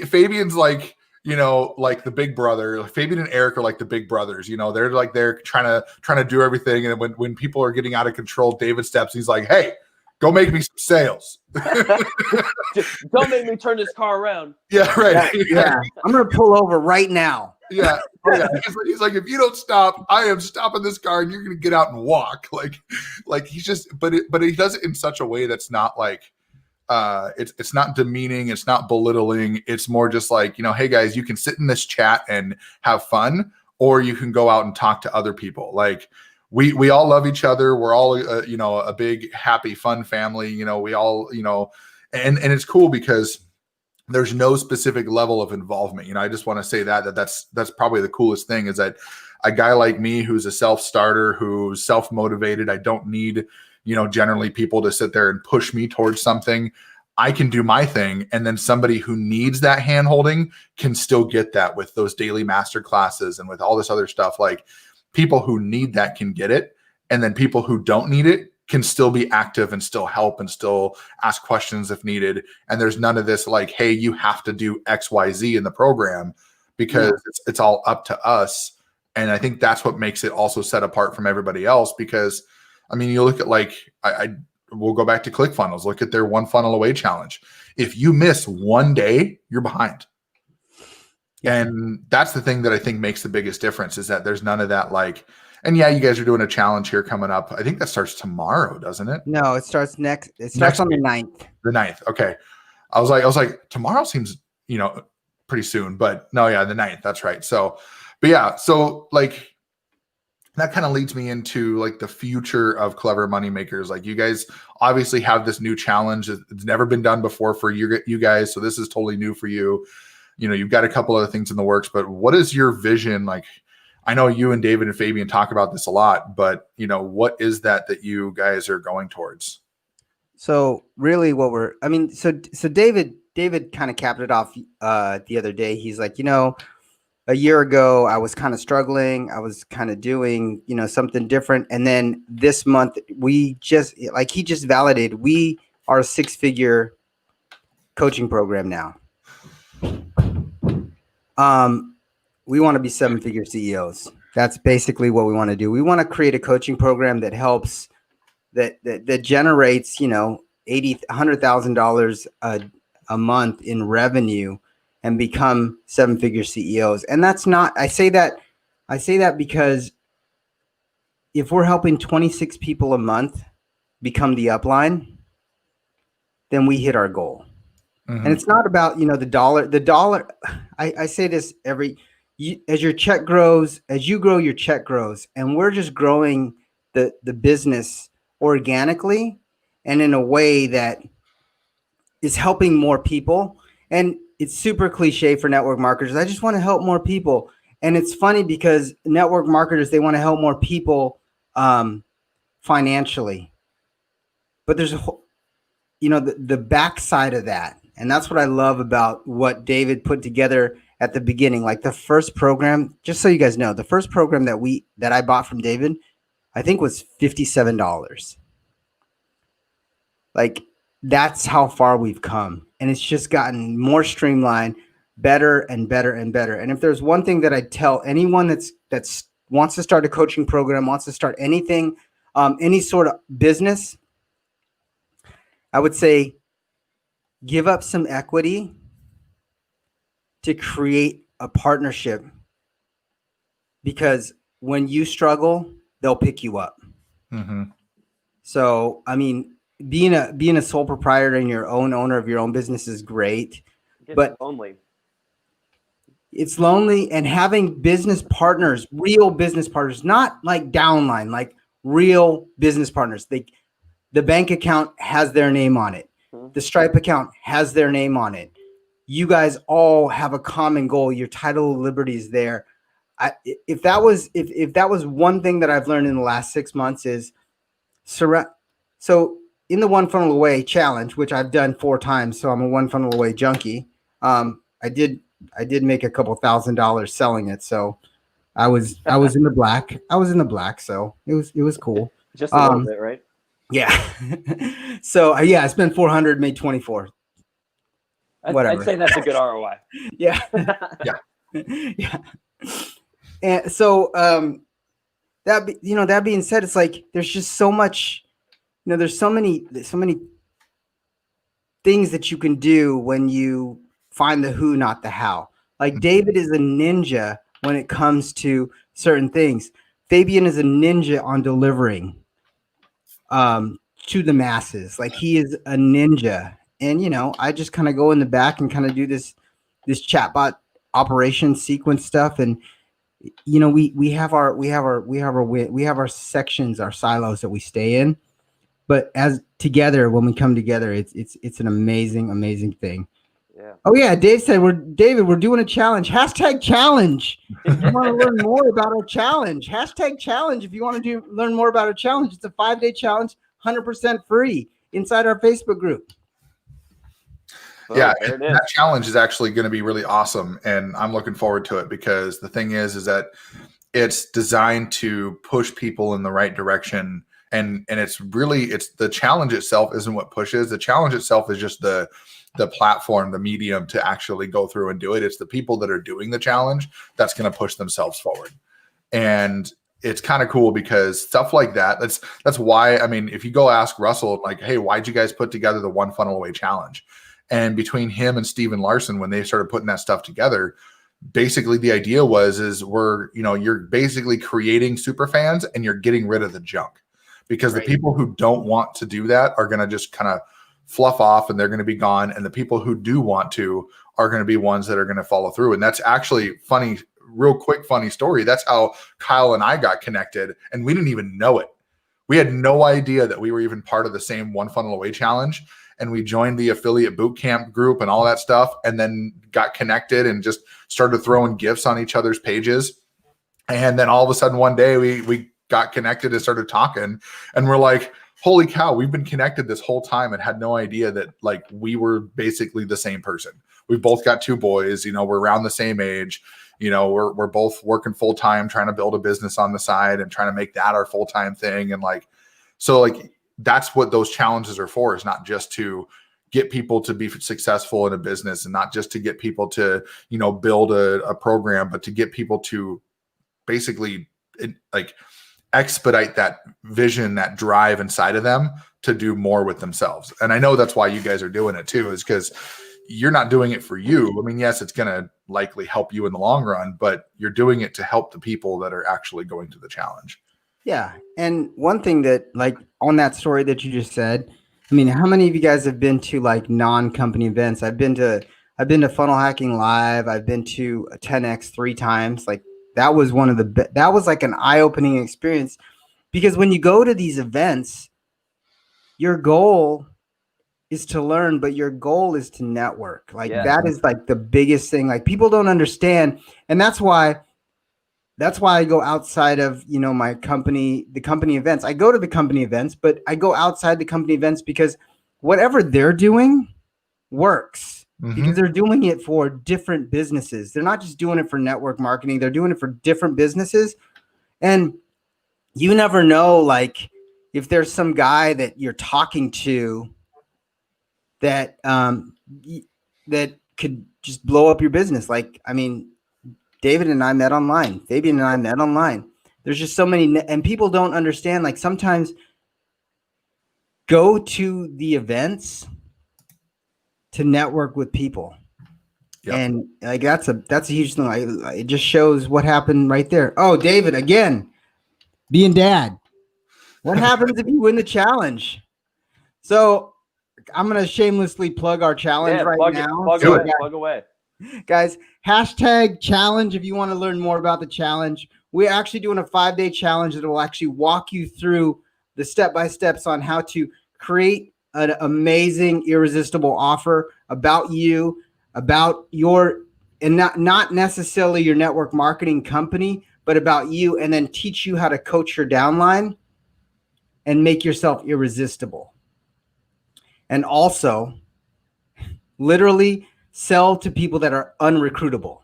Fabian's like the big brother. Fabian and Eric are like the big brothers. They're trying to do everything. And when people are getting out of control, David steps. He's like, "Hey, go make me some sales. Don't make me turn this car around." Yeah, right. Yeah. I'm gonna pull over right now. Yeah. Oh, yeah. He's like, if you don't stop, I am stopping this car, and you're gonna get out and walk. He's just, but he does it in such a way that's not like. It's not demeaning. It's not belittling. It's more just like, hey guys, you can sit in this chat and have fun, or you can go out and talk to other people. Like we all love each other. We're all, a big, happy, fun family. We all, and it's cool because there's no specific level of involvement. I just want to say that's probably the coolest thing, is that a guy like me, who's a self-starter, who's self-motivated, I don't need, generally people to sit there and push me towards something. I can do my thing. And then somebody who needs that hand holding can still get that with those daily master classes and with all this other stuff. Like people who need that can get it. And then people who don't need it can still be active and still help and still ask questions if needed. And there's none of this like, hey, you have to do X, Y, Z in the program, because it's all up to us. And I think that's what makes it also set apart from everybody else, because I mean, you look at we'll go back to ClickFunnels, look at their one funnel away challenge. If you miss one day, you're behind. And that's the thing that I think makes the biggest difference, is that there's none of that and yeah, you guys are doing a challenge here coming up. I think that starts tomorrow, doesn't it? No, it starts on the 9th. The 9th. Okay. I was like, tomorrow seems, pretty soon, but no, yeah, the 9th. That's right. So, but yeah, so that kind of leads me into like the future of Clever Moneymakers. Like you guys obviously have this new challenge. It's never been done before for you guys. So this is totally new for you. You know, you've got a couple other things in the works, but what is your vision? Like, I know you and David and Fabian talk about this a lot, but you know, what is that you guys are going towards? So really so David kind of capped it off the other day. He's like, a year ago, I was kind of struggling. I was kind of doing, something different. And then this month he just validated, we are a 6-figure coaching program now. We want to be 7-figure CEOs. That's basically what we want to do. We want to create a coaching program that helps, that generates, $100,000 a month in revenue and become 7-figure CEOs. And that's not, I say that because if we're helping 26 people a month become the upline, then we hit our goal. Mm-hmm. And it's not about, the dollar. I say this as your check grows, as you grow, your check grows. And we're just growing the business organically and in a way that is helping more people. And it's super cliche for network marketers. I just want to help more people. And it's funny because network marketers, they want to help more people financially. But there's the backside of that. And that's what I love about what David put together at the beginning. Like the first program, just so you guys know, the first program that I bought from David, I think was $57. Like that's how far we've come. And it's just gotten more streamlined, better and better and better. And if there's one thing that I tell anyone that's wants to start a coaching program, wants to start anything, any sort of business, I would say give up some equity to create a partnership, because when you struggle, they'll pick you up. Mm-hmm. So, I mean, being a sole proprietor and your own owner of your own business is great, but it's lonely. And having business partners, real business partners, not like downline, like real business partners. The bank account has their name on it. The Stripe account has their name on it. You guys all have a common goal. Your title of liberty is there. If that was one thing that I've learned in the last 6 months is so in the One Funnel Away challenge, which I've done 4 times, so I'm a One Funnel Away junkie. I did make a couple $1,000 selling it, so I was in the black. So it was cool. Just a little bit, right? Yeah. So I spent 400, made 24. Whatever. I'd say that's a good ROI. Yeah. Yeah. And so that being said, it's like there's just so much, there's so many things that you can do when you find the who, not the how. Like David is a ninja when it comes to certain things. Fabian is a ninja on delivering to the masses. Like he is a ninja. And, I just kind of go in the back and kind of do this chatbot operation sequence stuff. And, we have our sections, our silos that we stay in, but as together, when we come together, it's an amazing, amazing thing. Yeah. Oh yeah. Dave said, we're doing a challenge. #challenge. If you want to learn more about our challenge, #challenge. If you want to learn more about our challenge, it's a 5-day challenge, 100% free inside our Facebook group. Yeah, that challenge is actually going to be really awesome, and I'm looking forward to it, because the thing is that it's designed to push people in the right direction, and it's the challenge itself isn't what pushes. The challenge itself is just the platform, the medium to actually go through and do it. It's the people that are doing the challenge that's going to push themselves forward, and it's kind of cool because stuff like that. That's why, I mean, if you go ask Russell, like, hey, why'd you guys put together the One Funnel Away challenge? And between him and Steven Larson, when they started putting that stuff together, basically the idea is you're basically creating super fans and you're getting rid of the junk, because the people who don't want to do that are going to just kind of fluff off and they're going to be gone. And the people who do want to are going to be ones that are going to follow through. And that's actually funny. real quick, funny story. That's how Kyle and I got connected, and we didn't even know it. We had no idea that we were even part of the same One Funnel Away challenge. And we joined the affiliate bootcamp group and all that stuff, and then got connected and just started throwing gifts on each other's pages. And then all of a sudden one day we got connected and started talking, and we're like, holy cow, we've been connected this whole time and had no idea that like we were basically the same person. We've both got 2 boys, you know, we're around the same age, you know, we're both working full time, trying to build a business on the side and trying to make that our full-time thing. And like, so like, that's what those challenges are for, is not just to get people to be successful in a business, and not just to get people to, you know, build a program, but to get people to basically like expedite that vision, that drive inside of them to do more with themselves. And I know that's why you guys are doing it too, is because you're not doing it for you. I mean, yes, it's going to likely help you in the long run, but you're doing it to help the people that are actually going to the challenge. Yeah. And one thing that, like, on that story that you just said, I mean, how many of you guys have been to like non-company events? I've been to Funnel Hacking Live. I've been to 10X 3 times. Like, that was one of the, that was like an eye-opening experience, because when you go to these events, your goal is to learn, but your goal is to network. Like, that is like the biggest thing. Like, people don't understand. And that's why I go outside of, you know, my company, the company events. I go to the company events, but I go outside the company events because whatever they're doing works, because they're doing it for different businesses. They're not just doing it for network marketing. They're doing it for different businesses. And you never know, like, if there's some guy that you're talking to that, that could just blow up your business. Like, I mean, David and I met online. Fabian and I met online. There's just so many, and people don't understand. Like, sometimes go to the events to network with people. Yep. And like, that's a huge thing. Like, it just shows what happened right there. Oh, David, again, being dad. What happens if you win the challenge? So I'm going to shamelessly plug our challenge now. Plug away. Guys, #challenge if you want to learn more about the challenge. We're actually doing a 5-day challenge that will actually walk you through the step-by-steps on how to create an amazing, irresistible offer about you, about your, and not necessarily your network marketing company, but about you, and then teach you how to coach your downline and make yourself irresistible. And also, literally, sell to people that are unrecruitable.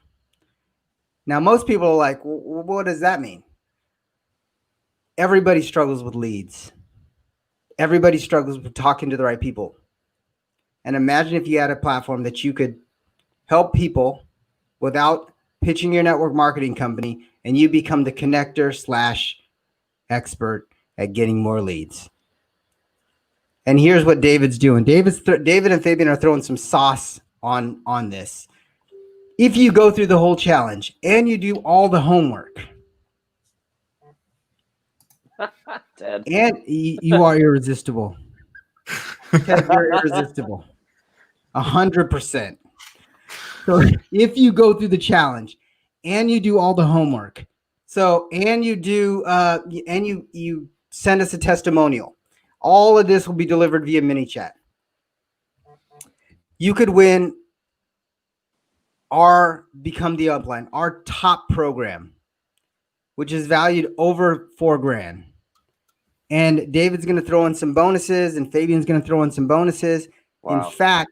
Now, most people are like, well, what does that mean? Everybody struggles with leads. Everybody struggles with talking to the right people. And imagine if you had a platform that you could help people without pitching your network marketing company, and you become the connector / expert at getting more leads. And here's what David's doing. David and Fabian are throwing some sauce on this. If you go through the whole challenge and you do all the homework, and you are irresistible. You're irresistible. 100%. So if you go through the challenge and you do all the homework, and you do and you send us a testimonial, all of this will be delivered via ManyChat. You could win our Become the Upline, our top program, which is valued over $4,000. And David's going to throw in some bonuses, and Fabian's going to throw in some bonuses. Wow. In fact,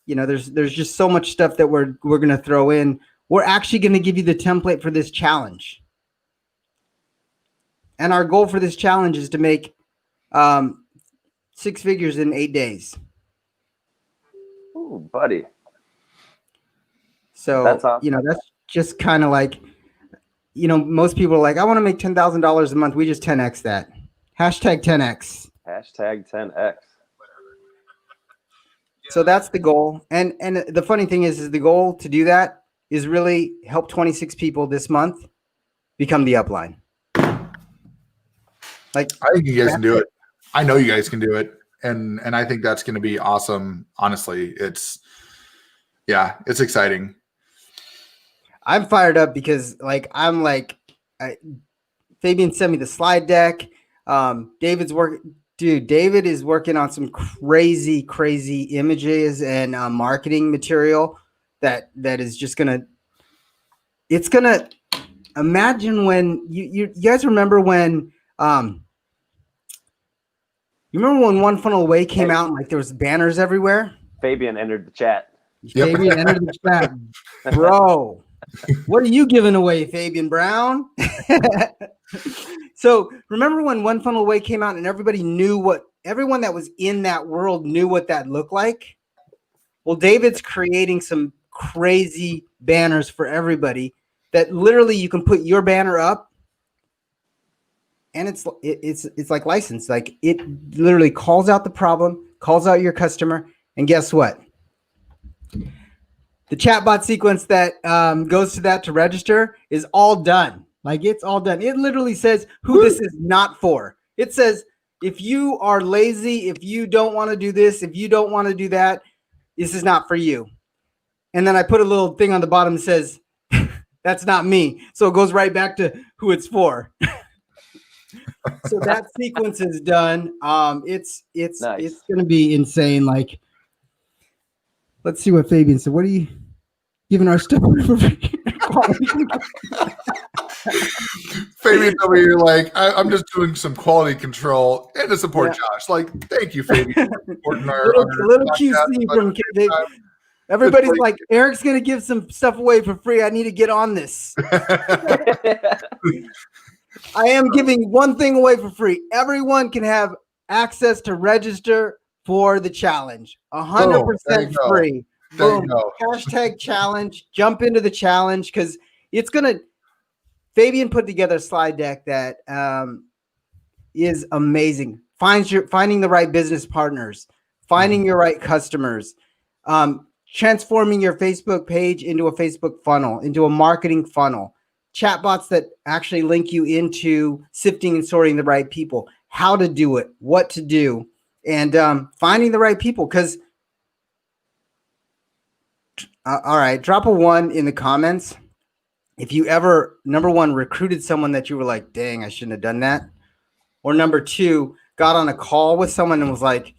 you know, there's just so much stuff that we're going to throw in. We're actually going to give you the template for this challenge. And our goal for this challenge is to make 6 figures in 8 days. Ooh, buddy. So, that's awesome. You know, that's just kind of like, you know, most people are like, I want to make $10,000 a month. We just 10X that. #10X. #10X. So that's the goal. And the funny thing is the goal to do that is really help 26 people this month become the upline. Like, I think you guys can do it. I know you guys can do it. And I think that's going to be awesome. Honestly, it's exciting. I'm fired up because Fabian sent me the slide deck. David is working on some crazy images and marketing material that is just it's gonna imagine when you guys remember when you remember when One Funnel Away came out and like there was banners everywhere? Fabian entered the chat. Yep. Fabian entered the chat. Bro, what are you giving away, Fabian Brown? So remember when One Funnel Away came out and everyone that was in that world knew what that looked like? Well, David's creating some crazy banners for everybody that literally you can put your banner up and it's like licensed. Like it literally calls out the problem, calls out your customer, and guess what? The chatbot sequence that goes to that to register is all done. Like it's all done. It literally says who this is not for. It says, if you are lazy, if you don't want to do this, if you don't want to do that, this is not for you. And then I put a little thing on the bottom that says, that's not me. So it goes right back to who it's for. So that sequence is done. It's Nice. It's going to be insane. Like, let's see what Fabian said. What are you giving our stuff for? Fabian's over here like, I'm just doing some quality control and to support Josh. Like, thank you, Fabian, for supporting our little QC from Kid. Everybody's like, Eric's going to give some stuff away for free. I need to get on this. I am giving one thing away for free. Everyone can have access to register for the challenge. 100% free. Boom. Hashtag challenge. Jump into the challenge because it's going to. Fabian put together a slide deck that is amazing. Finding the right business partners, finding your right customers, transforming your Facebook page into a Facebook funnel, into a marketing funnel, chatbots that actually link you into sifting and sorting the right people, how to do it, what to do, and finding the right people. Because, all right, drop a 1 in the comments if you ever, number 1, recruited someone that you were like, dang, I shouldn't have done that. Or number 2, got on a call with someone and was like,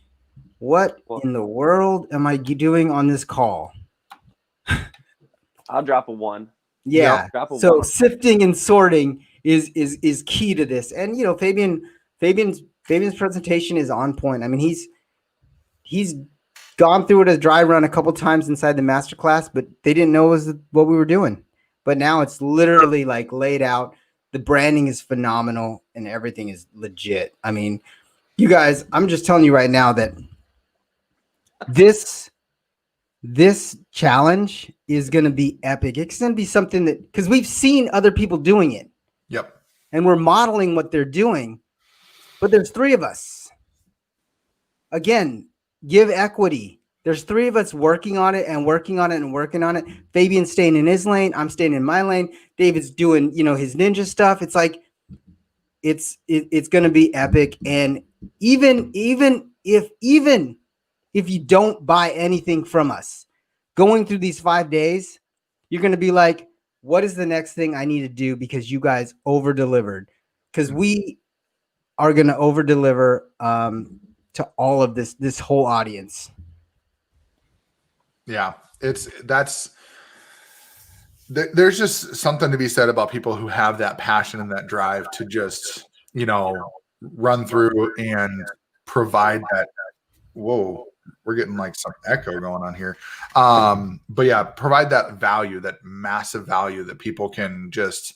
what in the world am I doing on this call? I'll drop a 1. Yeah. Drop a So 1. sifting and sorting is key to this. And you know, Fabian's presentation is on point. I mean, he's gone through it as dry run a couple times inside the masterclass, but they didn't know what we were doing. But now it's literally like laid out. The branding is phenomenal and everything is legit. I mean, you guys, I'm just telling you right now that this challenge is going to be epic. It's going to be something that, because we've seen other people doing it. Yep. And we're modeling what they're doing. But there's 3 of us. Again, give equity. There's 3 of us working on it and working on it and working on it. Fabian's staying in his lane. I'm staying in my lane. David's doing, his ninja stuff. It's like, it's going to be epic. And even if you don't buy anything from us, going through these 5 days, you're going to be like, what is the next thing I need to do? Because you guys over-delivered. Because we are going to over-deliver to all of this whole audience. Yeah, there's just something to be said about people who have that passion and that drive to just, run through and provide that. Whoa, we're getting like some echo going on here. But yeah, provide that value, that massive value that people can just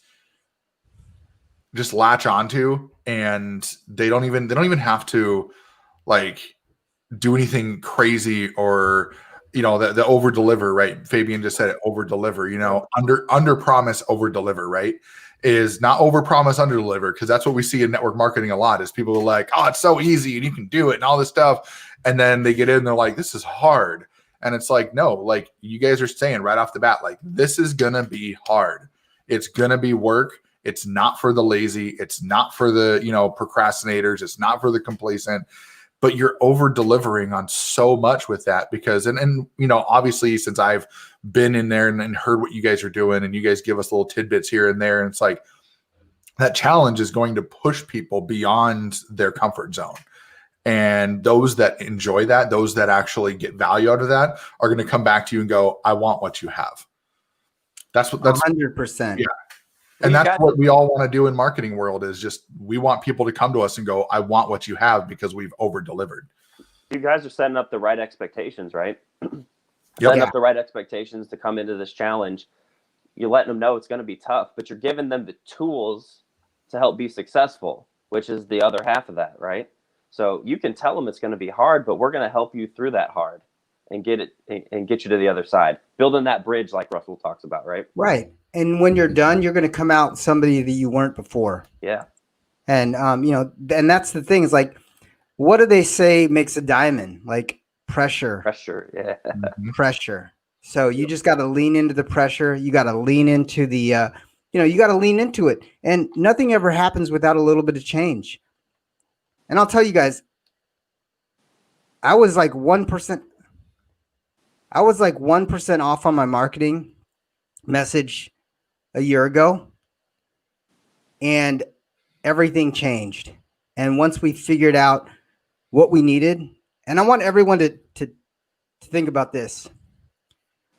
latch onto, and they don't even have to like do anything crazy or the over deliver, right? Fabian just said it, over deliver, under promise, over deliver, right? Is not over promise, under deliver. Cause that's what we see in network marketing a lot is people are like, oh, it's so easy and you can do it and all this stuff. And then they get in and they're like, this is hard. And it's like, no, like you guys are saying right off the bat, like this is going to be hard. It's going to be work. It's not for the lazy. It's not for the, procrastinators. It's not for the complacent. but you're over delivering on so much with that because, and you know, obviously since I've been in there and heard what you guys are doing and you guys give us little tidbits here and there, and it's like that challenge is going to push people beyond their comfort zone. And those that enjoy that, those that actually get value out of that are going to come back to you and go, I want what you have. That's 100%. Yeah. And that's what we all want to do in marketing world is just, we want people to come to us and go, I want what you have because we've over delivered. You guys are setting up the right expectations, right? Setting up the right expectations to come into this challenge. You're letting them know it's going to be tough, but you're giving them the tools to help be successful, which is the other half of that, right? So you can tell them it's going to be hard, but we're going to help you through that hard and get you to the other side, building that bridge like Russell talks about, right? Right. And when you're done, you're going to come out somebody that you weren't before. Yeah. And, you know, and that's the thing is like, what do they say makes a diamond? Like pressure. Pressure. Yeah. Pressure. So you just got to lean into the pressure. You got to lean into the, you know, you got to lean into it. And nothing ever happens without a little bit of change. And I'll tell you guys, I was like 1%. I was like 1% off on my marketing message a year ago, and everything changed. And once we figured out what we needed, and I want everyone to think about this.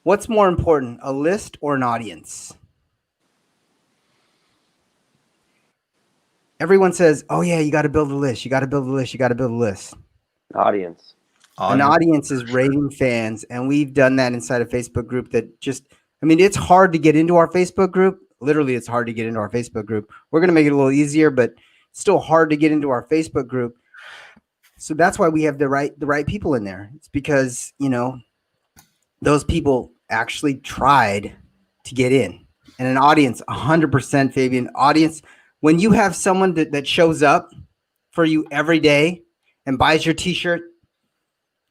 What's more important, a list or an audience? Everyone says, oh yeah, you got to build a list. You got to build a list. You got to build a list. Audience. An audience is raving fans. And we've done that inside a Facebook group that just, I mean, it's hard to get into our Facebook group. Literally, it's hard to get into our Facebook group. We're going to make it a little easier, but it's still hard to get into our Facebook group. So that's why we have the right people in there. It's because, you know, those people actually tried to get in. And an audience, 100%, Fabian, audience, when you have someone that shows up for you every day and buys your t-shirt,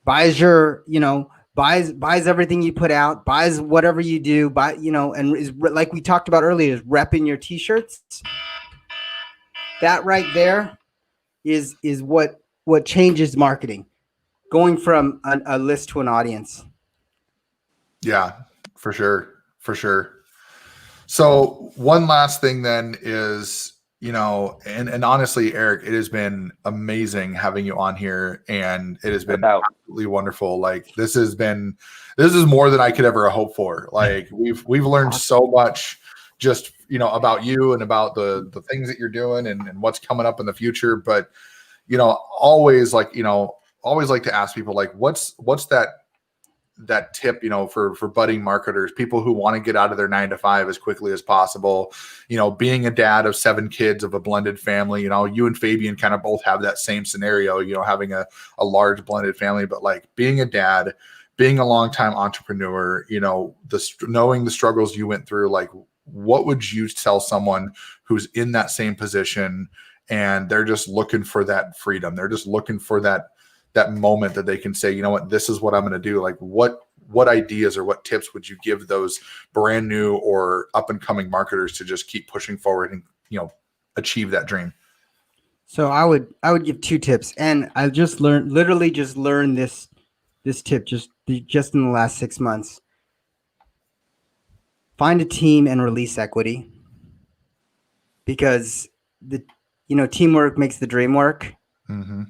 buys your, you know, buys everything you put out, buys whatever you do, you know, and is like we talked about earlier, is repping your t-shirts. That right there is what changes marketing, going from a list to an audience. Yeah, for sure. For sure. So one last thing then is, you know, and honestly, Eric, it has been amazing having you on here, and it has been absolutely wonderful. Like this is more than I could ever hope for. Like we've learned so much just, you know, about you and about the things that you're doing and what's coming up in the future. But, you know, always like to ask people like, what's that tip, you know, for budding marketers, people who want to get out of their 9-to-5 as quickly as possible, you know, being a dad of 7 kids of a blended family, you know, you and Fabian kind of both have that same scenario, you know, having a large blended family, but like being a dad, being a longtime entrepreneur, you know, knowing the struggles you went through, like what would you tell someone who's in that same position and they're just looking for that freedom? They're just looking for that moment that they can say, you know what, this is what I'm going to do. Like what ideas or what tips would you give those brand new or up and coming marketers to just keep pushing forward and, you know, achieve that dream? So I would give 2 tips, and I literally just learned this tip just in the last 6 months. Find a team and release equity, because teamwork makes the dream work. Mm-hmm.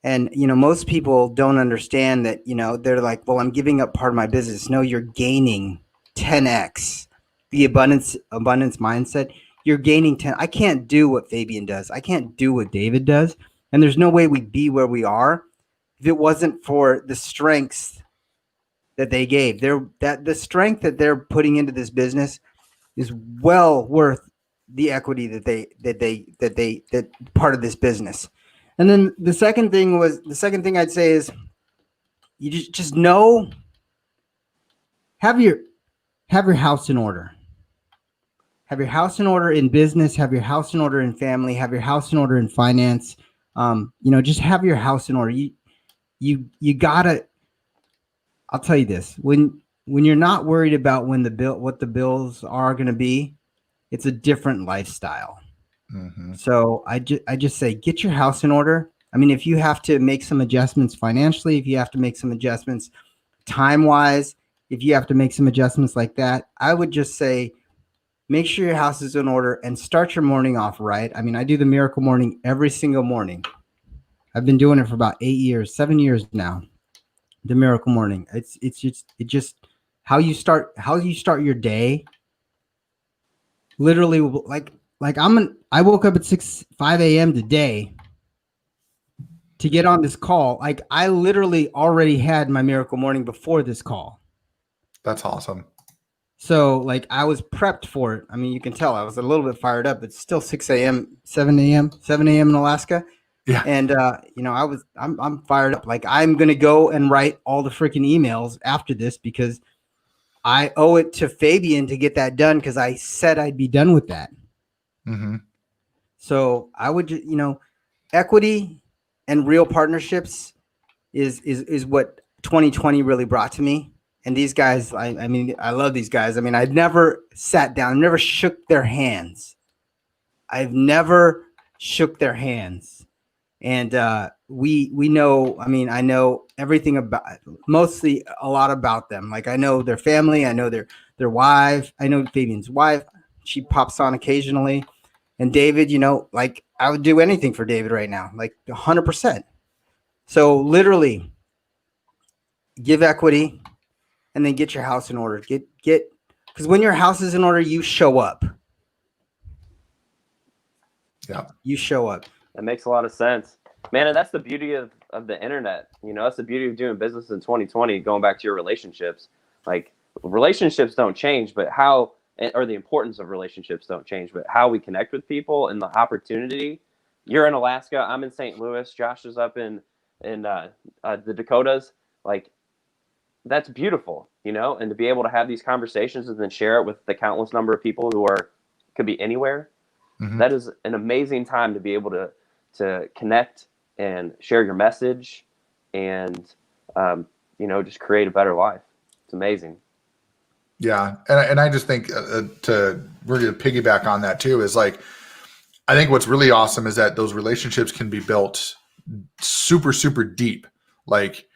And, you know, most people don't understand that, you know, they're like, well, I'm giving up part of my business. No, you're gaining 10x. The abundance mindset, you're gaining 10. I can't do what Fabian does. I can't do what David does. And there's no way we'd be where we are if it wasn't for the strengths that they gave. The strength that they're putting into this business is well worth the equity that part of this business. And then the second thing I'd say is you just know, have your house in order. Have your house in order in business, have your house in order in family, have your house in order in finance. You know, just have your house in order. You gotta, I'll tell you this, when you're not worried about what the bills are going to be, it's a different lifestyle. Mm-hmm. So I just say, get your house in order, I mean, if you have to make some adjustments financially, if you have to make some adjustments time-wise, if you have to make some adjustments like that, I would just say, make sure your house is in order and start your morning off right. I mean, I do the miracle morning every single morning. I've been doing it for about 7 years now. The miracle morning. It's just how you start your day. Literally, I woke up at 5 a.m. today to get on this call. Like, I literally already had my miracle morning before this call. That's awesome. So, like, I was prepped for it. I mean, you can tell I was a little bit fired up. It's still 6 a.m., 7 a.m. in Alaska. Yeah. And, I'm fired up. Like, I'm going to go and write all the freaking emails after this because I owe it to Fabian to get that done because I said I'd be done with that. Mm-hmm. So I would, equity and real partnerships is what 2020 really brought to me. And these guys, I mean, I love these guys. I mean, I'd never sat down, never shook their hands. I've never shook their hands. And we know, I mean, I know everything about, mostly a lot about them. Like, I know their family, I know their wife, I know Fabian's wife. She pops on occasionally. And David, like, I would do anything for David right now, like 100%. So literally give equity and then get your house in order. Because when your house is in order, you show up. Yeah. You show up. That makes a lot of sense, man. And that's the beauty of the internet. That's the beauty of doing business in 2020. Going back to your relationships, like, relationships don't change, but or the importance of relationships don't change, but how we connect with people and the opportunity. You're in Alaska. I'm in St. Louis. Josh is up in the Dakotas. Like, that's beautiful, and to be able to have these conversations and then share it with the countless number of people who could be anywhere. Mm-hmm. That is an amazing time to be able to connect and share your message and, just create a better life. It's amazing. Yeah. And I just think to really piggyback on that too, is like, I think what's really awesome is that those relationships can be built super, super deep. Like,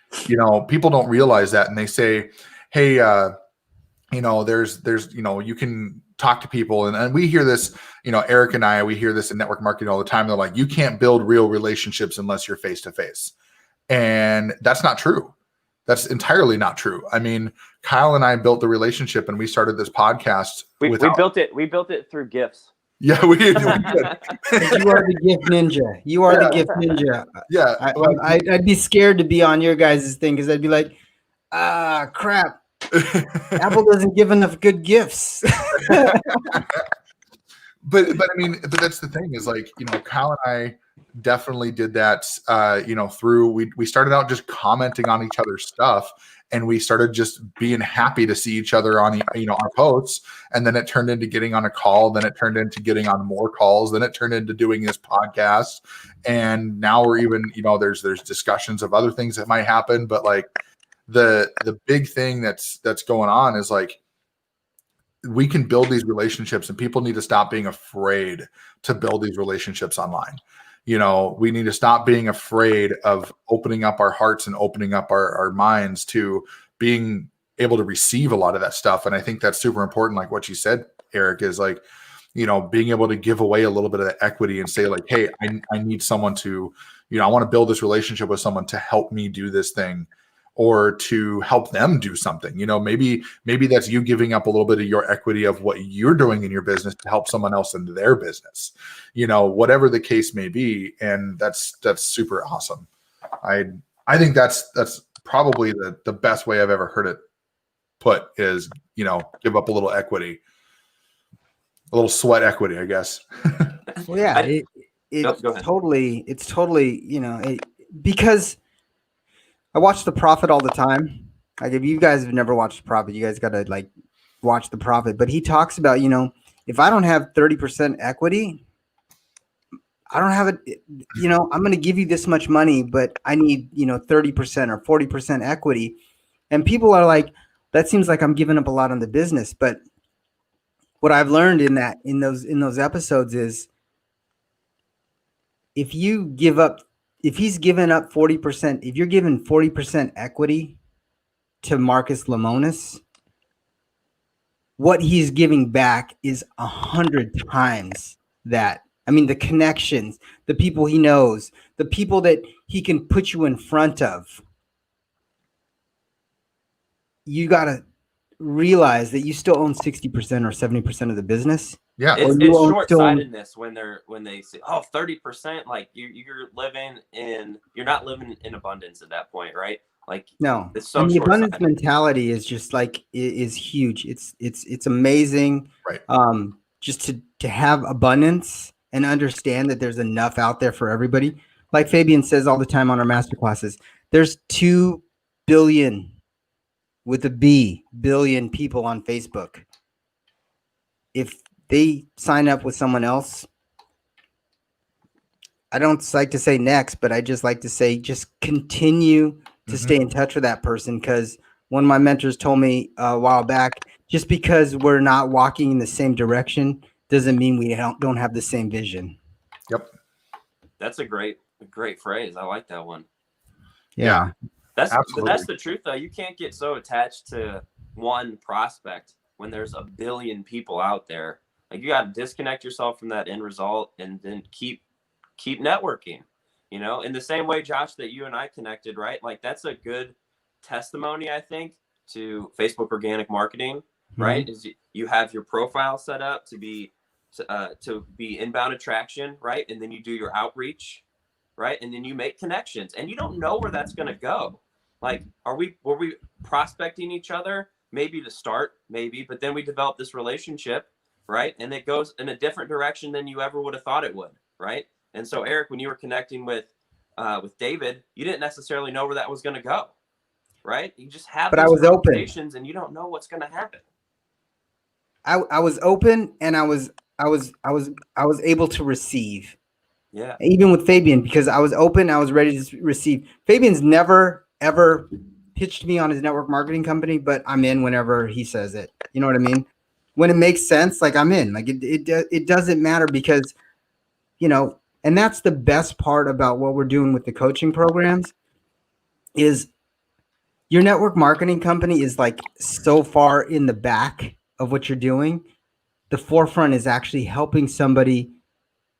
people don't realize that. And they say, hey, there's, you can talk to people. And we hear this, Eric and we hear this in network marketing all the time. They're like, you can't build real relationships unless you're face to face. And that's not true. That's entirely not true. I mean, Kyle and I built the relationship and we started this podcast. We built it through gifts. Yeah, we did. You are the gift ninja. You are the gift ninja. Yeah. I'd be scared to be on your guys' thing because I'd be like, crap. Apple doesn't give enough good gifts. But I mean, but that's the thing is, like, Kyle and I definitely did that, through, we started out just commenting on each other's stuff, and we started just being happy to see each other on, our posts. And then it turned into getting on a call. Then it turned into getting on more calls. Then it turned into doing this podcast. And now we're even, there's discussions of other things that might happen. But like the big thing that's going on is, like, we can build these relationships, and people need to stop being afraid to build these relationships online. We need to stop being afraid of opening up our hearts and opening up our minds to being able to receive a lot of that stuff. And I think that's super important. Like what you said, Eric, is like, being able to give away a little bit of that equity and say, like, hey, I need someone to, I want to build this relationship with someone to help me do this thing, or to help them do something. Maybe that's you giving up a little bit of your equity of what you're doing in your business to help someone else in their business, whatever the case may be. And that's super awesome. I think that's probably the best way I've ever heard it put is, give up a little equity, a little sweat equity, I guess. Well, yeah, it's totally, because I watch The Prophet all the time. Like, if you guys have never watched The Prophet, you guys got to, like, watch The Prophet. But he talks about, if I don't have 30% equity, I don't have it, I'm going to give you this much money, but I need, 30% or 40% equity. And people are like, that seems like I'm giving up a lot on the business. But what I've learned in those episodes is, if you give up if he's given up 40%, if you're giving 40% equity to Marcus Lemonis, what he's giving back is 100 times that. I mean, the connections, the people he knows, the people that he can put you in front of. You got to realize that you still own 60% or 70% of the business. Yeah. It's short-sightedness when they say, oh, 30%, like you're not living in abundance at that point, right? Like, no, it's so and the abundance short-sighted. mentality is just like is huge. It's amazing. Right. Just to have abundance and understand that there's enough out there for everybody. Like Fabian says all the time on our master classes, there's 2 billion with a B billion people on Facebook. If they sign up with someone else, I don't like to say next, but I just like to say just continue to stay in touch with that person, because one of my mentors told me a while back, just because we're not walking in the same direction doesn't mean we don't have the same vision. Yep. That's a great phrase. I like that one. Yeah. That's the truth, though. You can't get so attached to one prospect when there's a billion people out there. Like, you got to disconnect yourself from that end result and then keep networking, in the same way, Josh, that you and I connected, right? Like, that's a good testimony, I think, to Facebook organic marketing, right? Is you have your profile set up to be inbound attraction, right? And then you do your outreach, right? And then you make connections, and you don't know where that's going to go. Like, were we prospecting each other? Maybe to start, but then we develop this relationship, right? And it goes in a different direction than you ever would have thought it would, right? And so, Eric, when you were connecting with David, you didn't necessarily know where that was going to go, right? You just have those conversations, and you don't know what's going to happen. I was open, and I was able to receive. Yeah. Even with Fabian, because I was open, I was ready to receive. Fabian's never ever pitched me on his network marketing company, but I'm in whenever he says it. You know what I mean? When it makes sense, like, I'm in. Like, it doesn't matter, because, and that's the best part about what we're doing with the coaching programs is your network marketing company is like so far in the back of what you're doing. The forefront is actually helping somebody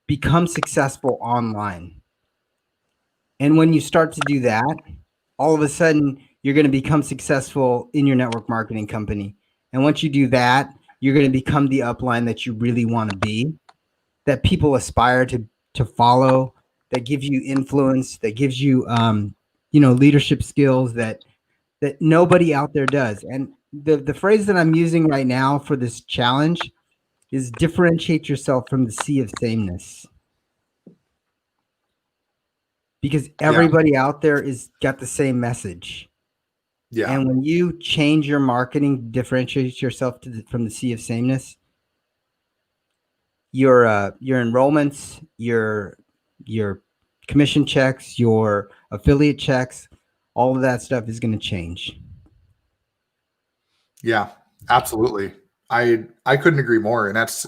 become successful online. And when you start to do that, all of a sudden you're going to become successful in your network marketing company. And once you do that, you're going to become the upline that you really want to be, that people aspire to follow, that gives you influence, that gives you, leadership skills that nobody out there does. And the phrase that I'm using right now for this challenge is differentiate yourself from the sea of sameness. Because everybody out there is got the same message. Yeah. And when you change your marketing, differentiate yourself from the sea of sameness, your enrollments, your commission checks, your affiliate checks, all of that stuff is going to change. Yeah, absolutely. I couldn't agree more. And it's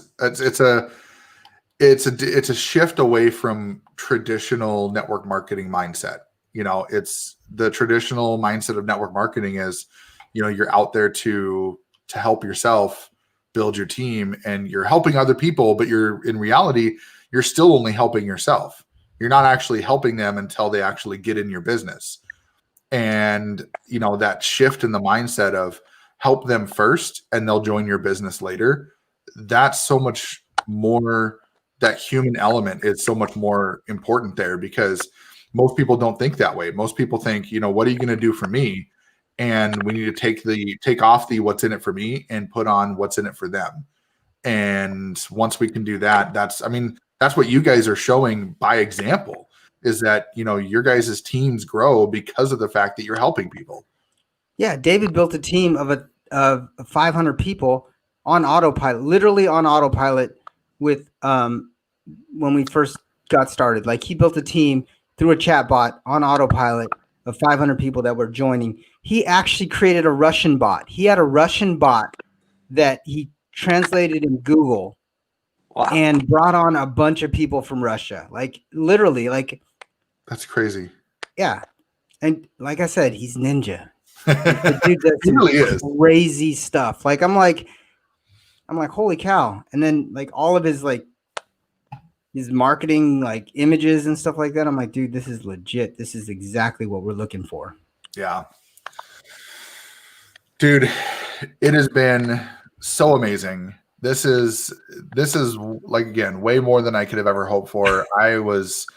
a shift away from traditional network marketing mindset. It's the traditional mindset of network marketing is, you're out there to help yourself build your team, and you're helping other people, but in reality, you're still only helping yourself. You're not actually helping them until they actually get in your business. And, that shift in the mindset of help them first and they'll join your business later. That's so much more, that human element is so much more important there, because most people don't think that way. Most people think, what are you going to do for me? And we need to take off the what's in it for me and put on what's in it for them. And once we can do that, that's what you guys are showing by example, is that, your guys' teams grow because of the fact that you're helping people. Yeah. David built a team of 500 people on autopilot, literally on autopilot with, when we first got started. Like, he built a team through a chat bot on autopilot of 500 people that were joining. He actually created a Russian bot. He had a Russian bot that he translated in Google. Wow. And brought on a bunch of people from Russia. Like, literally, like, That's crazy. Yeah. And like I said, he's ninja. Like, the dude does He some really is. crazy stuff. Like I'm like, holy cow. And then like all of his marketing, like images and stuff like that. I'm like, dude, this is legit. This is exactly what we're looking for. Yeah. Dude, it has been so amazing. This is like, again, way more than I could have ever hoped for. I was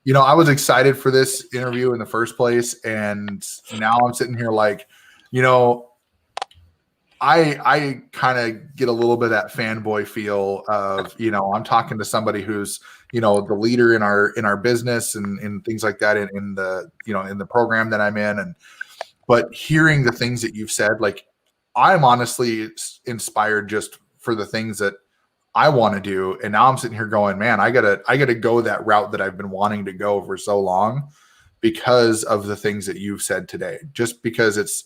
excited for this interview in the first place. And now I'm sitting here like, I kind of get a little bit of that fanboy feel of, I'm talking to somebody who's, the leader in our business and things like that in the, in the program that I'm in. But hearing the things that you've said, like, I'm honestly inspired just for the things that I want to do. And now I'm sitting here going, man, I gotta go that route that I've been wanting to go for so long because of the things that you've said today. Just because it's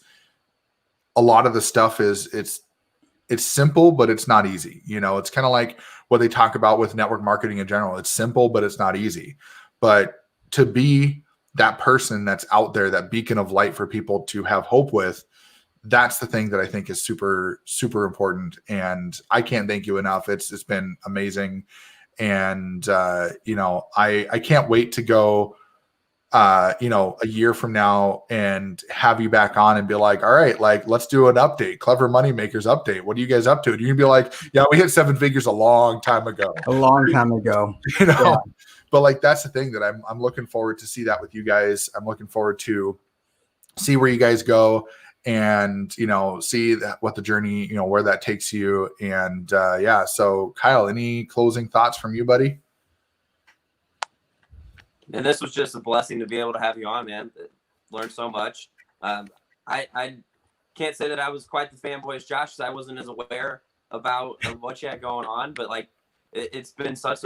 a lot of the stuff it's simple, but it's not easy. It's kind of like what they talk about with network marketing in general. It's simple, but it's not easy. But to be that person that's out there, that beacon of light for people to have hope with, that's the thing that I think is super, super important. And I can't thank you enough. It's been amazing. And, I can't wait to go, a year from now and have you back on and be like, all right, like, let's do an update, Clever Moneymakers update. What are you guys up to? And you can be like, yeah, we hit 7 figures a long time ago. Yeah. But like, that's the thing that I'm looking forward to see that with you guys. I'm looking forward to see where you guys go and, see what the journey, where that takes you. And yeah. So Kyle, any closing thoughts from you, buddy? And this was just a blessing to be able to have you on, man. Learned so much. I can't say that I was quite the fanboy as Josh, because I wasn't as aware of what you had going on. But like, it's been such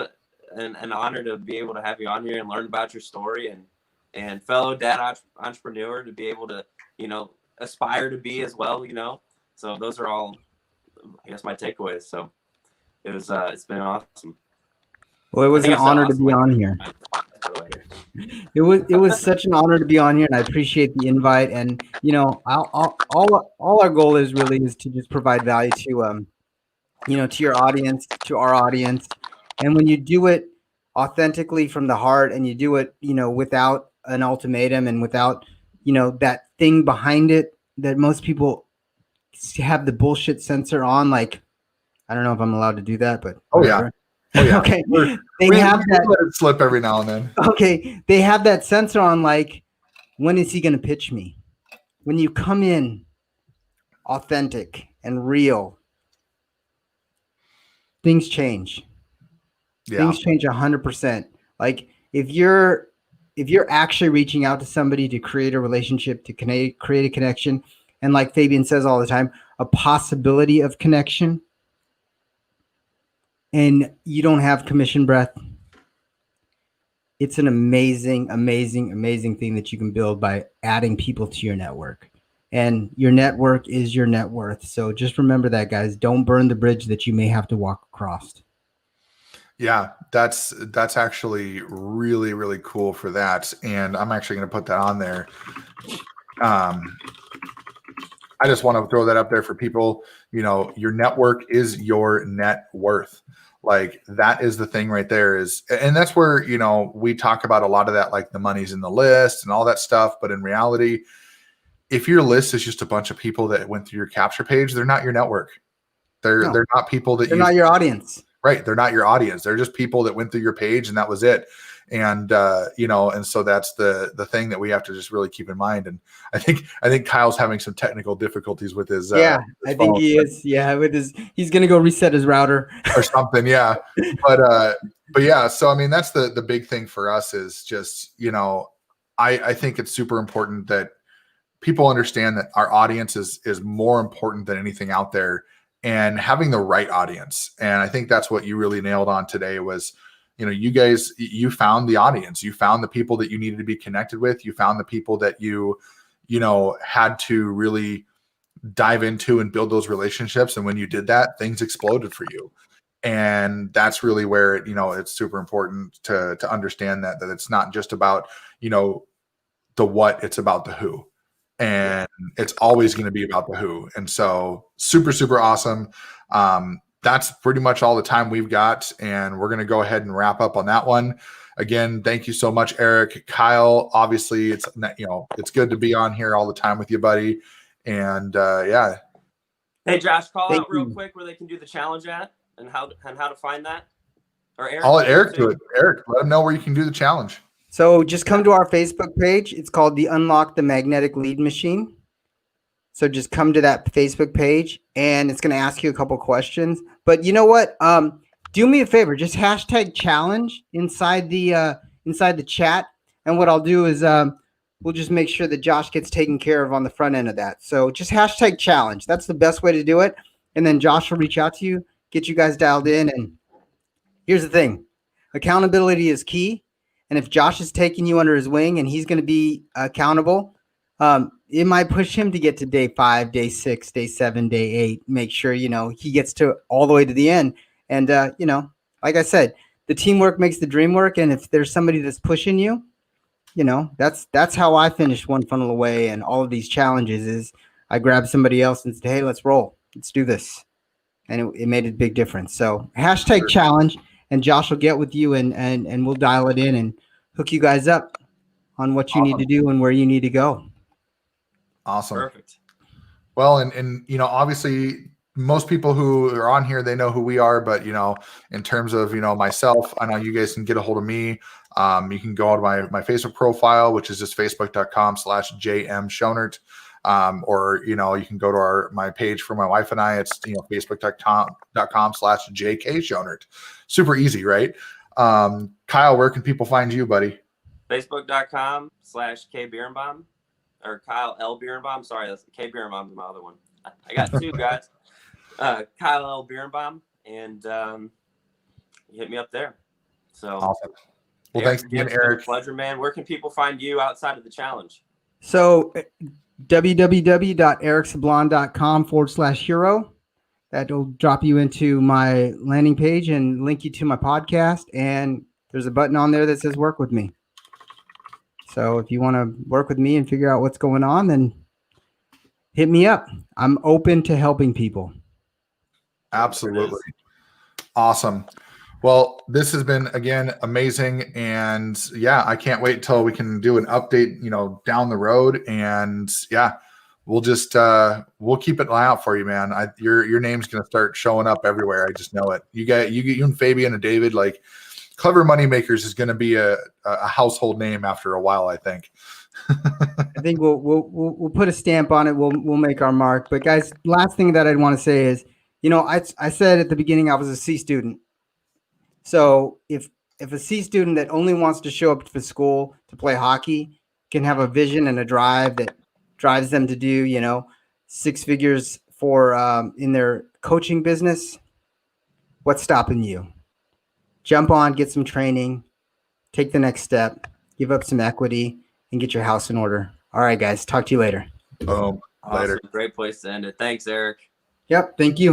an honor to be able to have you on here and learn about your story and fellow dad entrepreneur to be able to, aspire to be as well, So those are all, I guess, my takeaways. So it's been awesome. Well, it was an honor to be on here. It was such an honor to be on here, and I appreciate the invite. And all our goal is to just provide value to to your audience, to our audience. And when you do it authentically from the heart, and you do it without an ultimatum and without that thing behind it that most people have the bullshit sensor on, like, I don't know if I'm allowed to do that, but whatever. Oh yeah. Okay. They have that, let it slip every now and then. Okay. They have that sensor on, like, when is he going to pitch me? When you come in authentic and real, things change. Yeah. Things change 100%. Like, if you're actually reaching out to somebody to create a relationship, to create a connection, and like Fabian says all the time, a possibility of connection, and you don't have commission breath, it's an amazing, amazing, amazing thing that you can build by adding people to your network. And your network is your net worth. So just remember that, guys. Don't burn the bridge that you may have to walk across. Yeah, that's actually really, really cool for that. And I'm actually going to put that on there. I just want to throw that up there for people. Your network is your net worth. Like, that is the thing right there and that's where, we talk about a lot of that, like the money's in the list and all that stuff. But in reality, if your list is just a bunch of people that went through your capture page, they're not your network. They're not people that they're not your audience. Right. They're not your audience. They're just people that went through your page and that was it. And, and so that's the thing that we have to just really keep in mind. And I think Kyle's having some technical difficulties with his, I think he is. Yeah. He's going to go reset his router or something. Yeah. But yeah, so, I mean, that's the big thing for us is just, I think it's super important that people understand that our audience is more important than anything out there, and having the right audience. And I think that's what you really nailed on today was, you guys, you found the audience, you found the people that you needed to be connected with. You found the people that you had to really dive into and build those relationships. And when you did that, things exploded for you. And that's really where it, it's super important to understand that it's not just about, the what, it's about the who. And it's always going to be about the who. And so super, super awesome. That's pretty much all the time we've got. And we're going to go ahead and wrap up on that one. Again, thank you so much, Eric. Kyle, obviously it's good to be on here all the time with you, buddy. And yeah. Hey, Josh, call out real quick where they can do the challenge at and how to find that. Or Eric, I'll let Eric do it. Eric, let him know where you can do the challenge. So just come to our Facebook page. It's called the Unlock the Magnetic Lead Machine. So just come to that Facebook page, and it's going to ask you a couple questions. But you know what? Do me a favor. Just hashtag challenge inside the chat. And what I'll do is we'll just make sure that Josh gets taken care of on the front end of that. So just hashtag challenge. That's the best way to do it. And then Josh will reach out to you, get you guys dialed in. And here's the thing. Accountability is key. And if Josh is taking you under his wing and he's going to be accountable, it might push him to get to day 5, day 6, day 7, day 8. Make sure, he gets to all the way to the end. And, like I said, the teamwork makes the dream work. And if there's somebody that's pushing you, that's how I finished One Funnel Away and all of these challenges is I grabbed somebody else and said, hey, let's roll. Let's do this. And it made a big difference. So hashtag challenge. And Josh will get with you and we'll dial it in and hook you guys up on what you need to do and where you need to go. Awesome. Perfect. Well, and obviously most people who are on here, they know who we are, but in terms of, myself, I know you guys can get a hold of me. You can go to my Facebook profile, which is just facebook.com/JMSchonert. Or, you can go to my page for my wife and I, it's, facebook.com/JKSchonert. Super easy, right? Kyle, where can people find you, buddy? Facebook.com/KBierenbaum or Kyle L. Bierenbaum. Sorry, that's K. Bierenbaum's my other one. I got two guys. Kyle L. Bierenbaum, and hit me up there. So awesome. Well, Eric, thanks again, Eric. Pleasure, man. Where can people find you outside of the challenge? So www.ericsablan.com/hero. That'll drop you into my landing page and link you to my podcast. And there's a button on there that says work with me. So if you want to work with me and figure out what's going on, then hit me up. I'm open to helping people. Absolutely. Awesome. Well, this has been, again, amazing. And yeah, I can't wait till we can do an update, down the road. And yeah, we'll just, we'll keep an eye out for you, man. Your name's going to start showing up everywhere. I just know it. You and Fabian and David, like Clever Moneymakers is going to be a household name after a while, I think. I think we'll put a stamp on it. We'll make our mark. But guys, last thing that I'd want to say is, I said at the beginning, I was a C student. So if a C student that only wants to show up for school to play hockey can have a vision and a drive that drives them to do, 6 figures for in their coaching business, what's stopping you? Jump on, get some training, take the next step, give up some equity, and get your house in order. All right, guys. Talk to you later. Boom. Later. Awesome. Great place to end it. Thanks, Eric. Yep. Thank you.